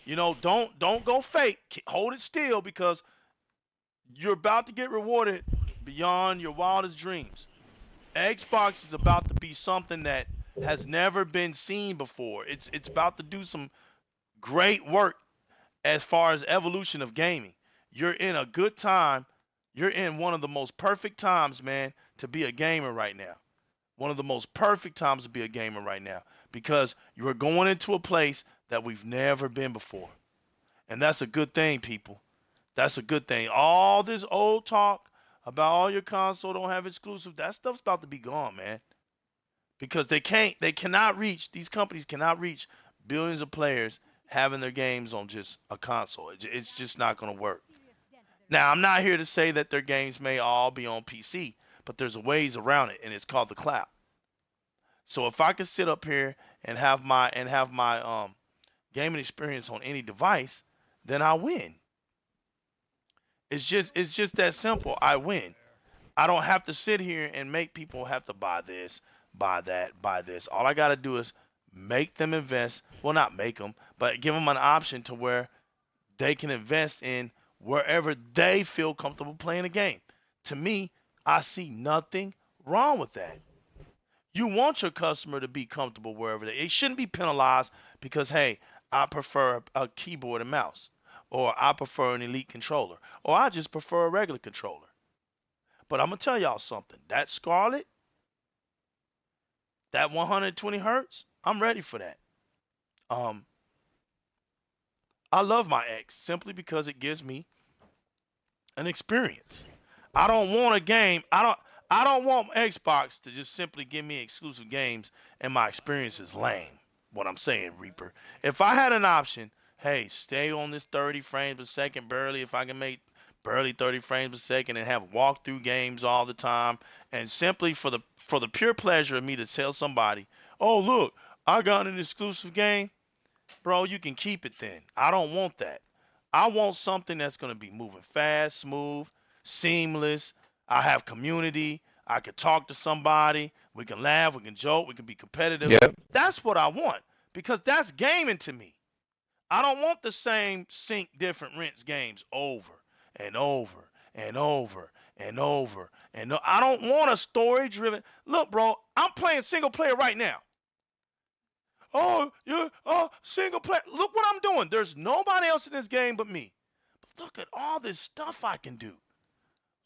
Don't go fake. Hold it still because you're about to get rewarded beyond your wildest dreams. Xbox is about to be something that has never been seen before. It's about to do some great work as far as evolution of gaming. You're in a good time. You're in one of the most perfect times, man, to be a gamer right now. One of the most perfect times to be a gamer right now because you are going into a place that we've never been before. And that's a good thing, people. That's a good thing. All this old talk about all your console don't have exclusive, that stuff's about to be gone, man. Because these companies cannot reach billions of players having their games on just a console. It's just not going to work. Now, I'm not here to say that their games may all be on PC, but there's a ways around it, and it's called the cloud. So if I could sit up here and have my gaming experience on any device, then I win. It's just that simple. I win. I don't have to sit here and make people have to buy this, buy that, buy this. All I got to do is make them invest. Well, not make them, but give them an option to where they can invest in wherever they feel comfortable playing a game. To me, I see nothing wrong with that. You want your customer to be comfortable wherever they shouldn't be penalized because hey, I prefer a keyboard and mouse, or I prefer an elite controller, or I just prefer a regular controller. But I'm gonna tell y'all something. That Scarlet, that 120 hertz, I'm ready for that. Um, I love my X simply because it gives me an experience. I don't want a game. I don't want Xbox to just simply give me exclusive games and my experience is lame. What I'm saying, Reaper. If I had an option, hey, stay on this 30 frames a second barely if I can make barely 30 frames a second and have walkthrough games all the time and simply for the pure pleasure of me to tell somebody, "Oh, look, I got an exclusive game." Bro, you can keep it then. I don't want that. I want something that's going to be moving fast, smooth, seamless. I have community. I can talk to somebody. We can laugh. We can joke. We can be competitive. Yep. That's what I want because that's gaming to me. I don't want the same sink different rinse games over and over and over and over and I don't want a story driven. Look, bro, I'm playing single player right now. Oh, yeah, oh, single player. Look what I'm doing. There's nobody else in this game but me. But look at all this stuff I can do.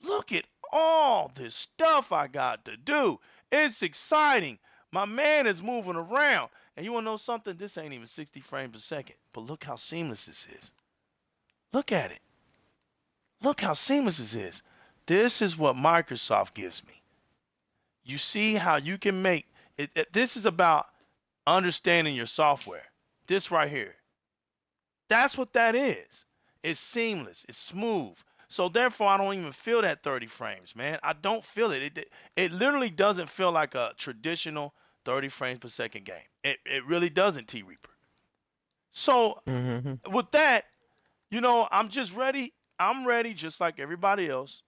Look at all this stuff I got to do. It's exciting. My man is moving around. And you want to know something? This ain't even 60 frames a second. But look how seamless this is. Look at it. Look how seamless this is. This is what Microsoft gives me. You see how you can make it. This is about understanding your software. This right here. That's what that is. It's seamless. It's smooth. So therefore, I don't even feel that 30 frames, man. I don't feel it. It literally doesn't feel like a traditional 30 frames per second game. It really doesn't, T Reaper. So Mm-hmm. with that, I'm just ready. I'm ready, just like everybody else.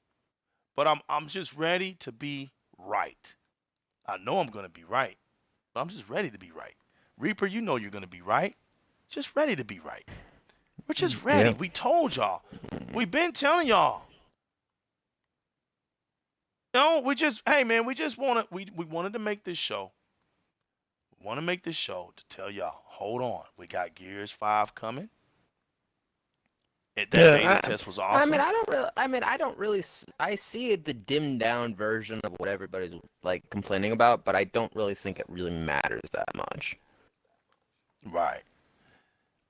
But I'm just ready to be right. I know I'm gonna be right, but I'm just ready to be right. Reaper, you know you're gonna be right. Just ready to be right. We're just ready. Yep. We told y'all. We've been telling y'all. No, hey man, we just we wanted to make this show. We want to make this show to tell y'all, hold on, we got Gears 5 coming. That beta Yeah. test was I mean, awesome. I don't really. I mean, I don't really. I see the dimmed down version of what everybody's like complaining about, but I don't really think it really matters that much. Right.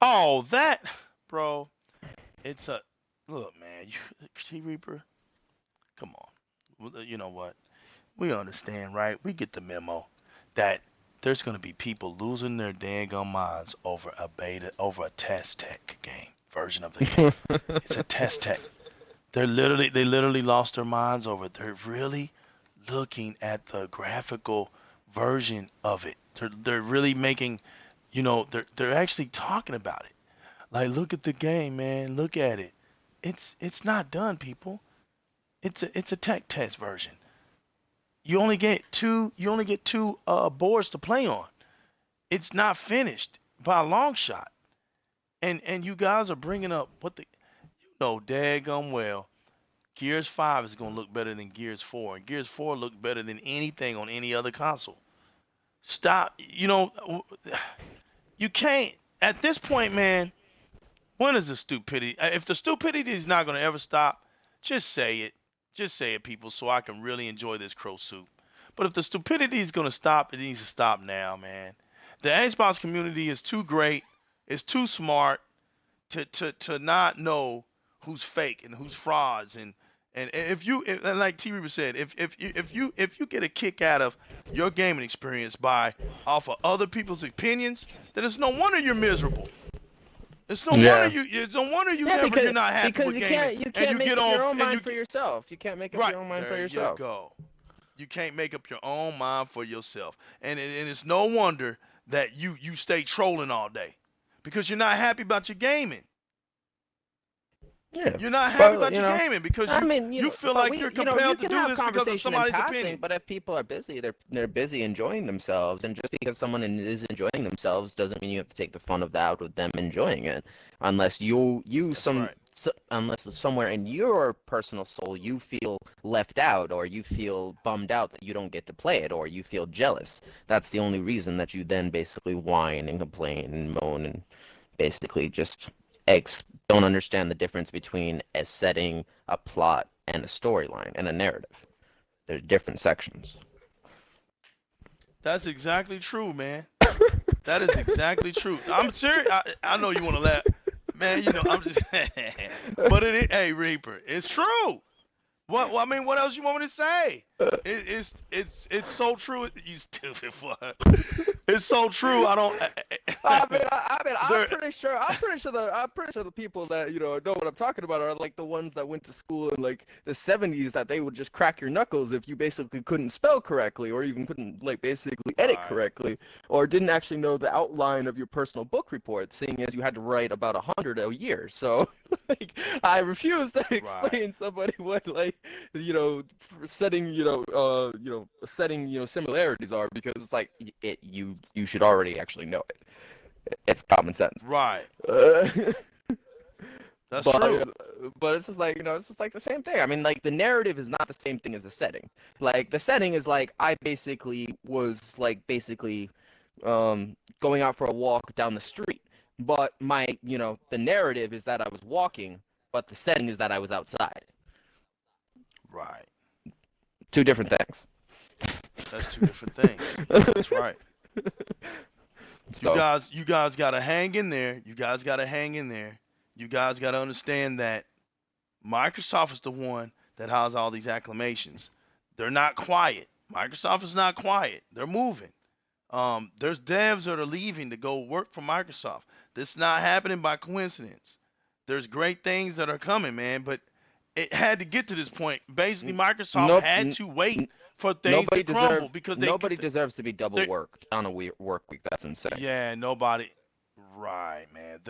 Oh, that, bro. It's a look, man. T Reaper, come on. You know what? We understand, right? We get the memo that there's going to be people losing their dang minds over a beta, over a test tech game version of the game. It's a test tech. They literally lost their minds over it. They're really looking at the graphical version of it. They're really making, they're actually talking about it. Like, look at the game, man. Look at it. It's not done, people. It's a tech test version. You only get two boards to play on. It's not finished by a long shot. And you guys are bringing up daggum well. Gears 5 is gonna look better than Gears 4, and Gears 4 looked better than anything on any other console. Stop. You can't at this point, man. When is the stupidity? If the stupidity is not gonna ever stop, just say it. Just say it, people, so I can really enjoy this crow soup. But if the stupidity is gonna stop, it needs to stop now, man. The Xbox community is too great. It's too smart to not know who's fake and who's frauds and and like T Reaper said, if you get a kick out of your gaming experience by off of other people's opinions, then it's no wonder you're miserable. It's no wonder Yeah. you Yeah, you're not happy because with gaming you and can't you make get up on your own and you mind for yourself. You can't make up right your own mind for there you yourself. go. You can't make up your own mind for yourself, and it's no wonder that you stay trolling all day because you're not happy about your gaming. Yeah. You're not happy But about your gaming because I you mean, you feel but like we, you're you compelled to can do have this because of conversation in somebody's passing, opinion. but if people are busy, they're busy enjoying themselves, and just because someone is enjoying themselves doesn't mean you have to take the fun of that with them enjoying it, unless That's right. unless somewhere in your personal soul you feel left out, or you feel bummed out that you don't get to play it, or you feel jealous. That's the only reason that you then basically whine and complain and moan and basically just don't understand the difference between a setting, a plot, and a storyline and a narrative. There's different sections. That's exactly true, man. That is exactly true. I'm serious. I know you want to laugh, man. I'm just, but hey, Reaper, it's true. What? I mean, what else you want me to say? It's so true. You stupid fuck. It's so true. I don't. I'm There. pretty sure. I'm pretty sure the people that know what I'm talking about are like the ones that went to school in like the '70s that they would just crack your knuckles if you basically couldn't spell correctly or even couldn't like basically edit Right. correctly or didn't actually know the outline of your personal book report, seeing as you had to write about 100 a year. So like, I refuse to Right. explain somebody what like setting setting similarities are because it's like you should already actually know it. It's common sense. Right. Uh, That's true. but but it's just like it's just like the same thing. I mean, like the narrative is not the same thing as the setting. Like the setting is like I basically was like basically going out for a walk down the street, but my the narrative is that I was walking, but the setting is that I was outside. Right. Two different things. That's two different things. That's right. So You guys gotta hang in there. You guys gotta hang in there. You guys gotta understand that Microsoft is the one that has all these acclamations. They're not quiet. Microsoft is not quiet. They're moving. There's devs that are leaving to go work for Microsoft. This is not happening by coincidence. There's great things that are coming, man, but it had to get to this point. Basically, Microsoft nope. had to wait for things to Nobody crumble deserves because nobody deserves to be double they worked on a work week. That's insane. yeah, nobody. Right, man.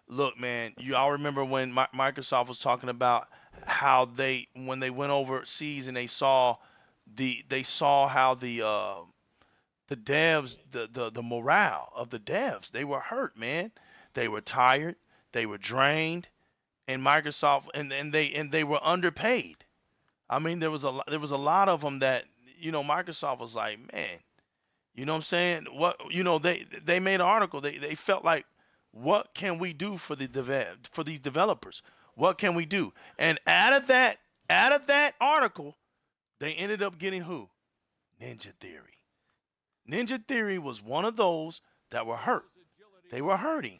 Look, man. You all remember when Microsoft was talking about how they when they went overseas and they saw how the devs the morale of the devs, they were hurt, man. They were tired, they were drained, and Microsoft and they were underpaid. I mean, there was a lot of them that Microsoft was like, man, you know what I'm saying? What they made an article. They felt like, what can we do for for these developers? What can we do? And out of that article, they ended up getting who? Ninja Theory. Ninja Theory was one of those that were hurt. They were hurting.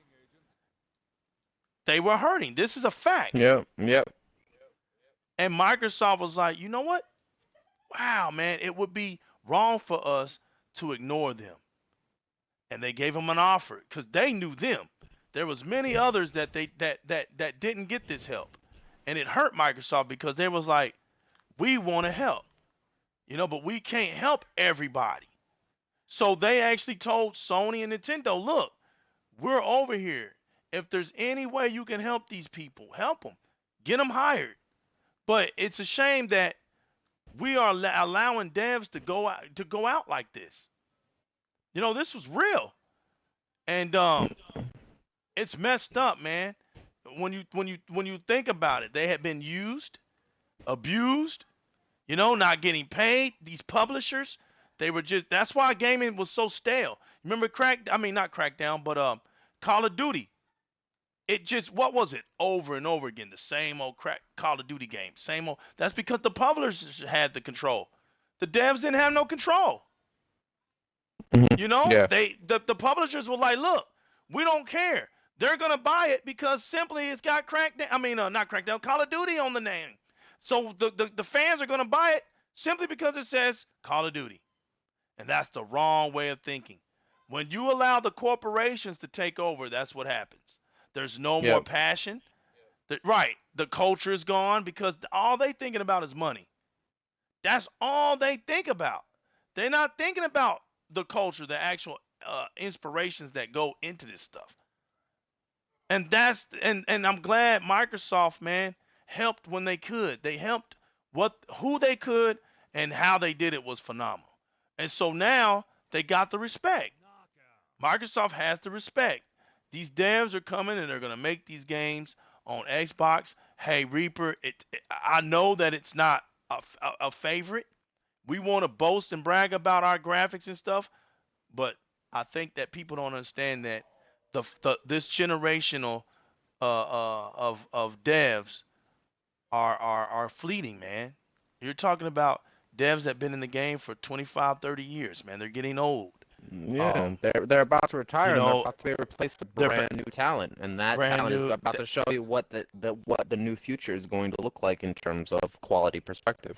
They were hurting. This is a fact. Yep, yep. And Microsoft was like, you know what? Wow, man, it would be wrong for us to ignore them. And they gave them an offer because they knew them. There was many others that that didn't get this help, and it hurt Microsoft because they was like, we want to help, but we can't help everybody. So they actually told Sony and Nintendo, look, we're over here. If there's any way you can help these people, help them, get them hired. But it's a shame that we are allowing devs to go out like this. This was real, and it's messed up, man. When you think about it, they had been used, abused, not getting paid. These publishers, they were just that's why gaming was so stale. Remember not Crackdown, but Call of Duty. It just what was it? Over and over again, the same old Call of Duty game. Same old that's because the publishers had the control. The devs didn't have no control. Yeah. The publishers were like, look, we don't care. They're gonna buy it because simply it's got Crackdown. I mean, not Crackdown, Call of Duty on the name. So the fans are gonna buy it simply because it says Call of Duty, and that's the wrong way of thinking. When you allow the corporations to take over, that's what happens. There's no more Yep. passion. Right, the culture is gone because all they thinking about is money. That's all they think about. They're not thinking about the culture, the actual inspirations that go into this stuff. And I'm glad Microsoft, man, helped when they could. They helped who they could, and how they did it was phenomenal. And so now they got the respect. Microsoft has the respect. These devs are coming and they're gonna make these games on Xbox. Hey Reaper, I know that it's not a favorite. We want to boast and brag about our graphics and stuff, but I think that people don't understand that this generational of devs are fleeting, man. You're talking about devs that been in the game for 25, 30 years, man. They're getting old. Yeah, Um, they're about to you retire and they're know, about to be replaced with they're brand new talent, and that brand talent is new. about to show you what the new future is going to look like in terms of quality perspective.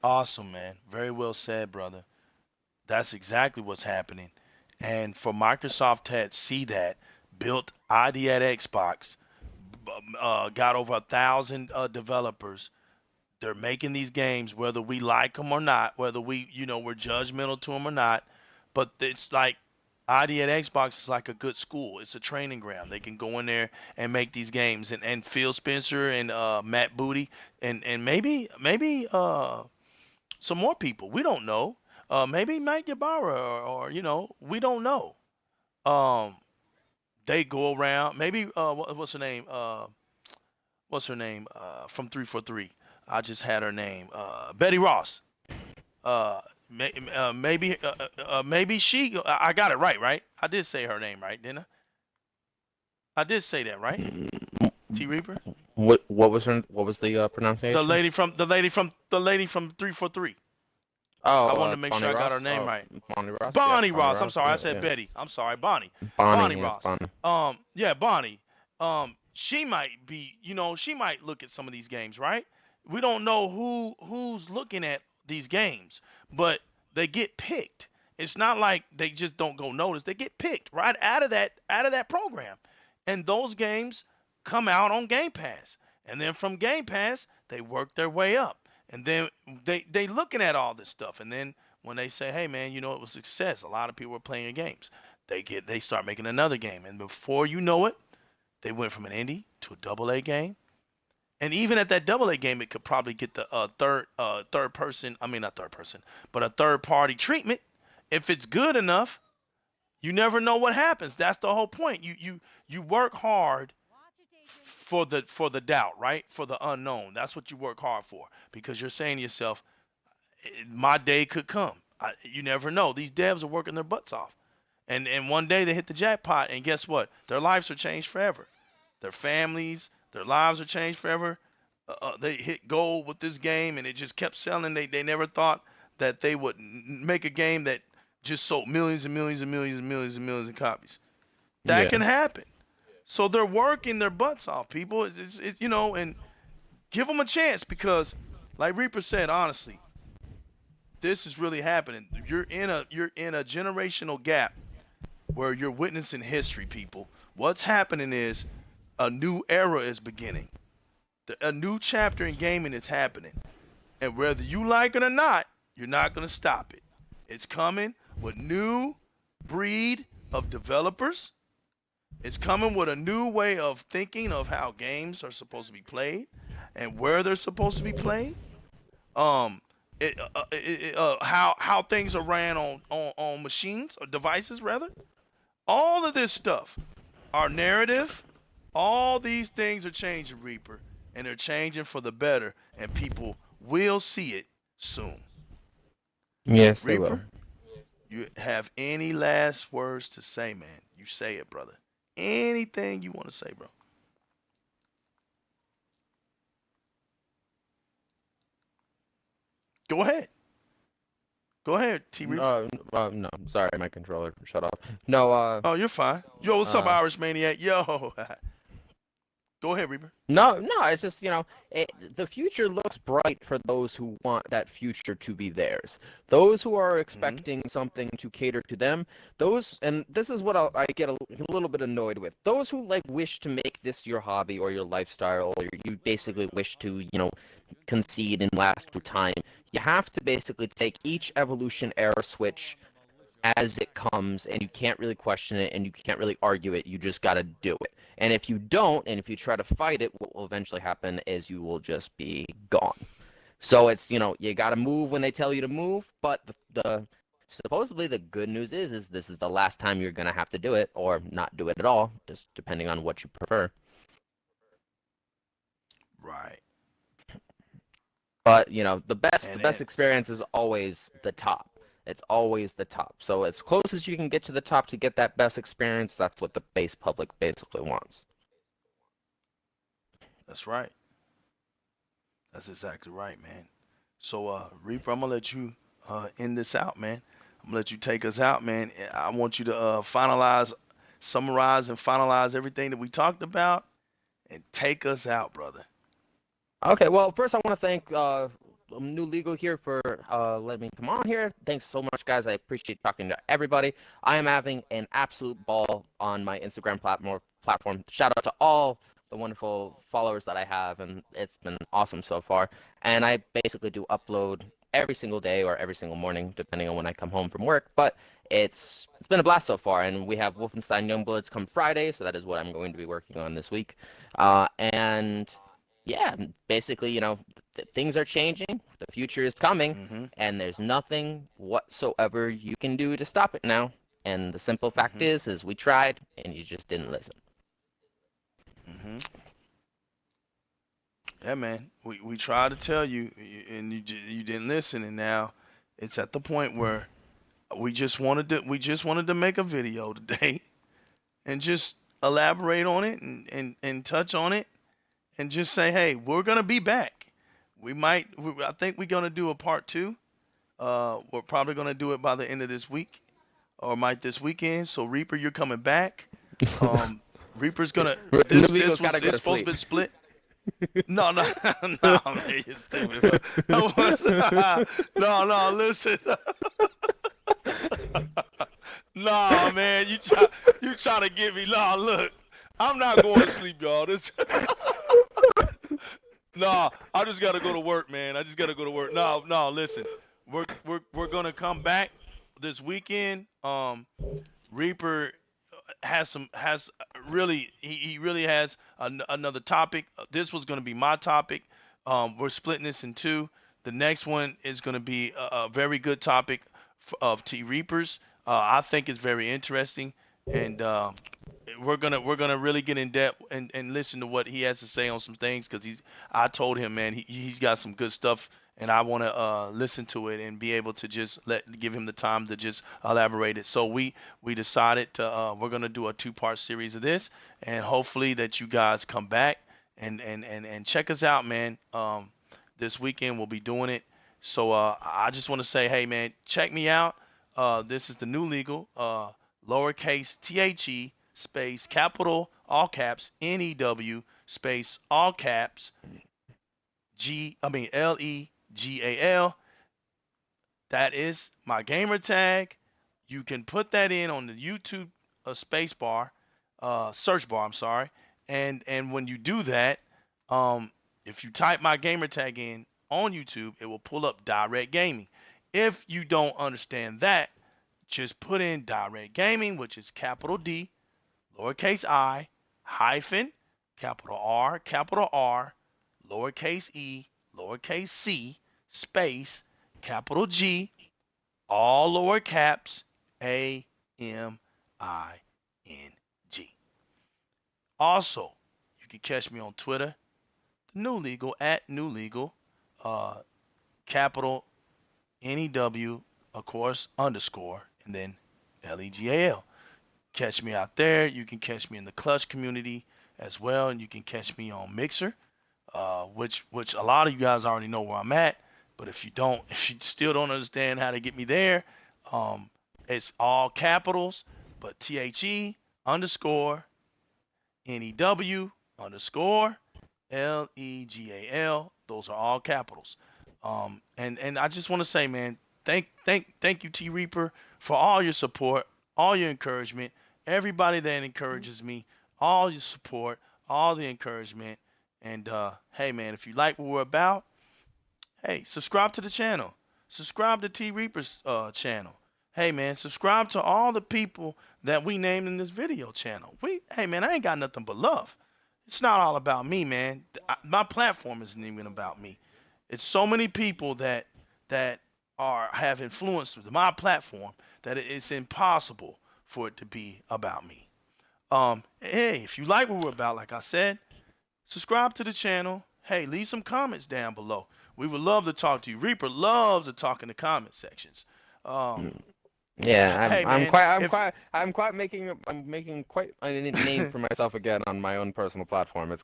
Awesome, man. Very well said, brother. That's exactly what's happening. And for Microsoft to see that, built ID at Xbox, got over 1,000 developers. They're making these games, whether we like them or not, whether we're judgmental to them or not. But it's like ID at Xbox is like a good school. It's a training ground. They can go in there and make these games. And Phil Spencer and Matt Booty and maybe some more people. We don't know. Maybe Mike Ybarra or we don't know. Um, they go around. Maybe what's her name? What's her name? From 343. I just had her name. Betty Ross. Maybe she. I got it right, right? I did say her name right, didn't I? I did say that right. T Reaper. What was the pronunciation? The lady from 343. Oh, I wanted to make Bonnie sure I got her Ross. name Oh, right. Bonnie Ross. Yeah, Bonnie Bonnie Ross. I'm Ross. sorry, I Yeah, said yeah. Betty. I'm sorry, Bonnie. Bonnie. Bonnie Yes, Ross. Bonnie. Yeah, Bonnie. She might be, she might look at some of these games, right? We don't know who's looking at these games, but they get picked. It's not like they just don't go notice. They get picked right out of that program. And those games come out on Game Pass. And then from Game Pass, they work their way up. And then they looking at all this stuff. And then when they say, "Hey man, it was a success. A lot of people were playing your games." They start making another game. And before you know it, they went from an indie to a double A game, and even at that double A game, it could probably get the third person. I mean, not third person, but a third party treatment. If it's good enough, you never know what happens. That's the whole point. You work hard for the doubt, right? For the unknown. That's what you work hard for because you're saying to yourself, my day could come. You never know. These devs are working their butts off, and one day they hit the jackpot, and guess what? Their lives are changed forever. Their families, their lives are changed forever. They hit gold with this game, and it just kept selling. They never thought that they would make a game that just sold millions and millions and millions and millions and millions of copies. That Yeah. can happen. So they're working their butts off, people. And give them a chance because, like Reaper said, honestly, this is really happening. You're in a generational gap where you're witnessing history, people. What's happening is a new era is beginning. A new chapter in gaming is happening. And whether you like it or not, you're not going to stop it. It's coming with new breed of developers. It's coming with a new way of thinking of how games are supposed to be played and where they're supposed to be played. Um, how things are ran on machines or devices rather. All of this stuff, our narrative, all these things are changing, Reaper, and they're changing for the better, and people will see it soon. Yes, they will. Reaper, you have any last words to say, man? You say it, brother. Anything you want to say, bro. Go ahead. Go ahead, T Reaper. No, sorry, my controller shut off. No, Oh, you're fine. Yo, what's up, uh, Irish Maniac? Yo. Go ahead, Reaper. no, it's just, the future looks bright for those who want that future to be theirs. Those who are Hmm. expecting something to cater to them, and this is what I get a little bit annoyed with. Those who like wish to make this your hobby or your lifestyle, or you basically wish to, concede and last through time. You have to basically take each evolution era switch as it comes, and you can't really question it and you can't really argue it. You just got to do it. And if you don't, and if you try to fight it, what will eventually happen is you will just be gone. So it's, you got to move when they tell you to move, but the supposedly the good news is this is the last time you're going to have to do it or not do it at all, just depending on what you prefer. Right. But the best And experience is always the top. It's always the top. So as close as you can get to the top to get that best experience, that's what the base public basically wants. that's right. That's exactly right, man. So, Reaper, I'm gonna let you end this out, man. I'm gonna let you take us out, man. I want you to summarize, and finalize everything that we talked about, and take us out, brother. Okay, well, first I want to thank new legal here for letting me come on here. Thanks so much, guys. I appreciate talking to everybody. I am having an absolute ball on my Instagram platform. Shout out to all the wonderful followers that I have, and it's been awesome so far. And I basically do upload every single day or every single morning, depending on when I come home from work. But it's been a blast so far, and we have Wolfenstein Youngbloods come Friday, so that is what I'm going to be working on this week. And yeah, basically, things are changing, the future is coming, Mm-hmm. and there's nothing whatsoever you can do to stop it now. And the simple fact Mm-hmm. is we tried, and you just didn't listen. Mm-hmm. Yeah, man. We tried to tell you, and you didn't listen, and now it's at the point where we just wanted to make a video today and just elaborate on it and touch on it and just say, hey, we're gonna be back. I think we're gonna do a part two. We're probably gonna do it by the end of this week or might this weekend. So Reaper, you're coming back. Um, Reaper's gonna this Nubigo's this got was to go it's to supposed to sleep. be split. No, no, no, man, you're stupid. No, listen. No, man, you try to get me. No, look, I'm not going to sleep, y'all. This No, I just gotta go to work, man. I just gotta go to work. No, listen. We're gonna come back this weekend. Reaper has really he really has another topic. This was gonna be my topic. We're splitting this in two. The next one is gonna be a very good topic of T Reapers. I think it's very interesting, and we're gonna really get in depth and listen to what he has to say on some things because I told him, man, he's got some good stuff and I want to listen to it and be able to just give him the time to just elaborate it. So we decided to we're gonna do a two-part series of this, and hopefully that you guys come back and check us out, man. This weekend we'll be doing it. So I just want to say, hey, man, check me out. This is the new legal. Lowercase THE space capital all caps NEW space all caps LEGAL. That is my gamer tag. You can put that in on the YouTube space bar, search bar. I'm sorry, and when you do that, um, if you type my gamer tag in on YouTube, it will pull up Di-RREC Gaming. If you don't understand that, just put in Di-RREC Gaming, which is capital D, lowercase I, hyphen, capital R, lowercase e, lowercase c, space, capital G, all lower caps, AMING. Also, you can catch me on Twitter, New Legal, at New Legal, uh, capital NEW, of course, underscore, and then LEGAL. Catch me out there. You can catch me in the Clutch community as well, and you can catch me on Mixer, which a lot of you guys already know where I'm at. But if you still don't understand how to get me there, um, it's all capitals, but THE underscore NEW underscore LEGAL. Those are all capitals. And I just want to say, man, thank you, T Reaper, for all your support, all your encouragement, everybody that encourages me, all your support, all the encouragement. And hey, man, if you like what we're about, hey, subscribe to the channel. Subscribe to T Reaper's channel. Hey, man, subscribe to all the people that we named in this video channel. Hey, man, I ain't got nothing but love. It's not all about me, man. My platform isn't even about me. It's so many people that have influence with my platform that it's impossible for it to be about me. Hey, if you like what we're about, like I said, subscribe to the channel. Hey, leave some comments down below. We would love to talk to you. Reaper loves to talk in the comment sections. Um, Yeah, hey man, if I'm making quite a name for myself again on my own personal platform. It's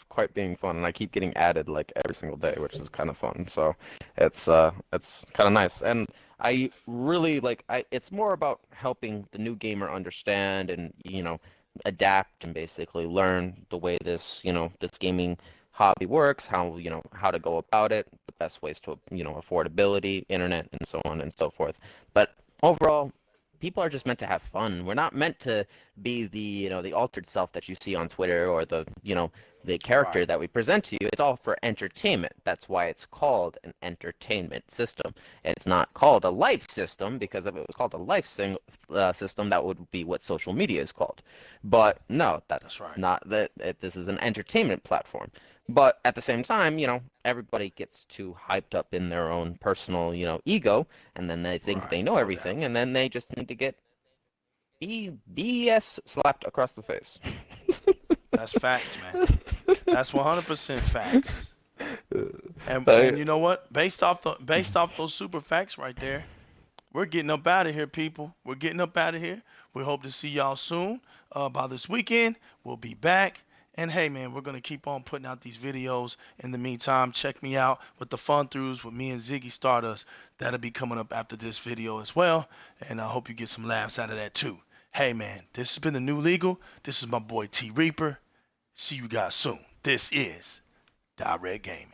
quite being fun, and I keep getting added like every single day, which is kind of fun. So it's kind of nice, and I really it's more about helping the new gamer understand and adapt and basically learn the way this gaming hobby works, how, how to go about it, the best ways to, affordability, internet, and so on and so forth. But overall, people are just meant to have fun. We're not meant to be the, the altered self that you see on Twitter, or the, the character Right. that we present to you. It's all for entertainment. That's why it's called an entertainment system. It's not called a life system, because if it was called a system, that would be what social media is called. But no, That's that's right. not that. This is an entertainment platform. But at the same time, everybody gets too hyped up in their own personal, ego, and then they think Right. they know No doubt. everything, and then they just need to get BS slapped across the face. That's facts, man. That's 100% facts. And I, you know what? Based off those super facts right there, we're getting up out of here, people. We're getting up out of here. We hope to see y'all soon. By this weekend, we'll be back. And hey, man, we're gonna keep on putting out these videos. In the meantime, check me out with the fun throughs with me and Ziggy Stardust. That'll be coming up after this video as well. And I hope you get some laughs out of that too. Hey, man, this has been the New Legal. This is my boy T Reaper. See you guys soon. This is Di-RREC Gaming.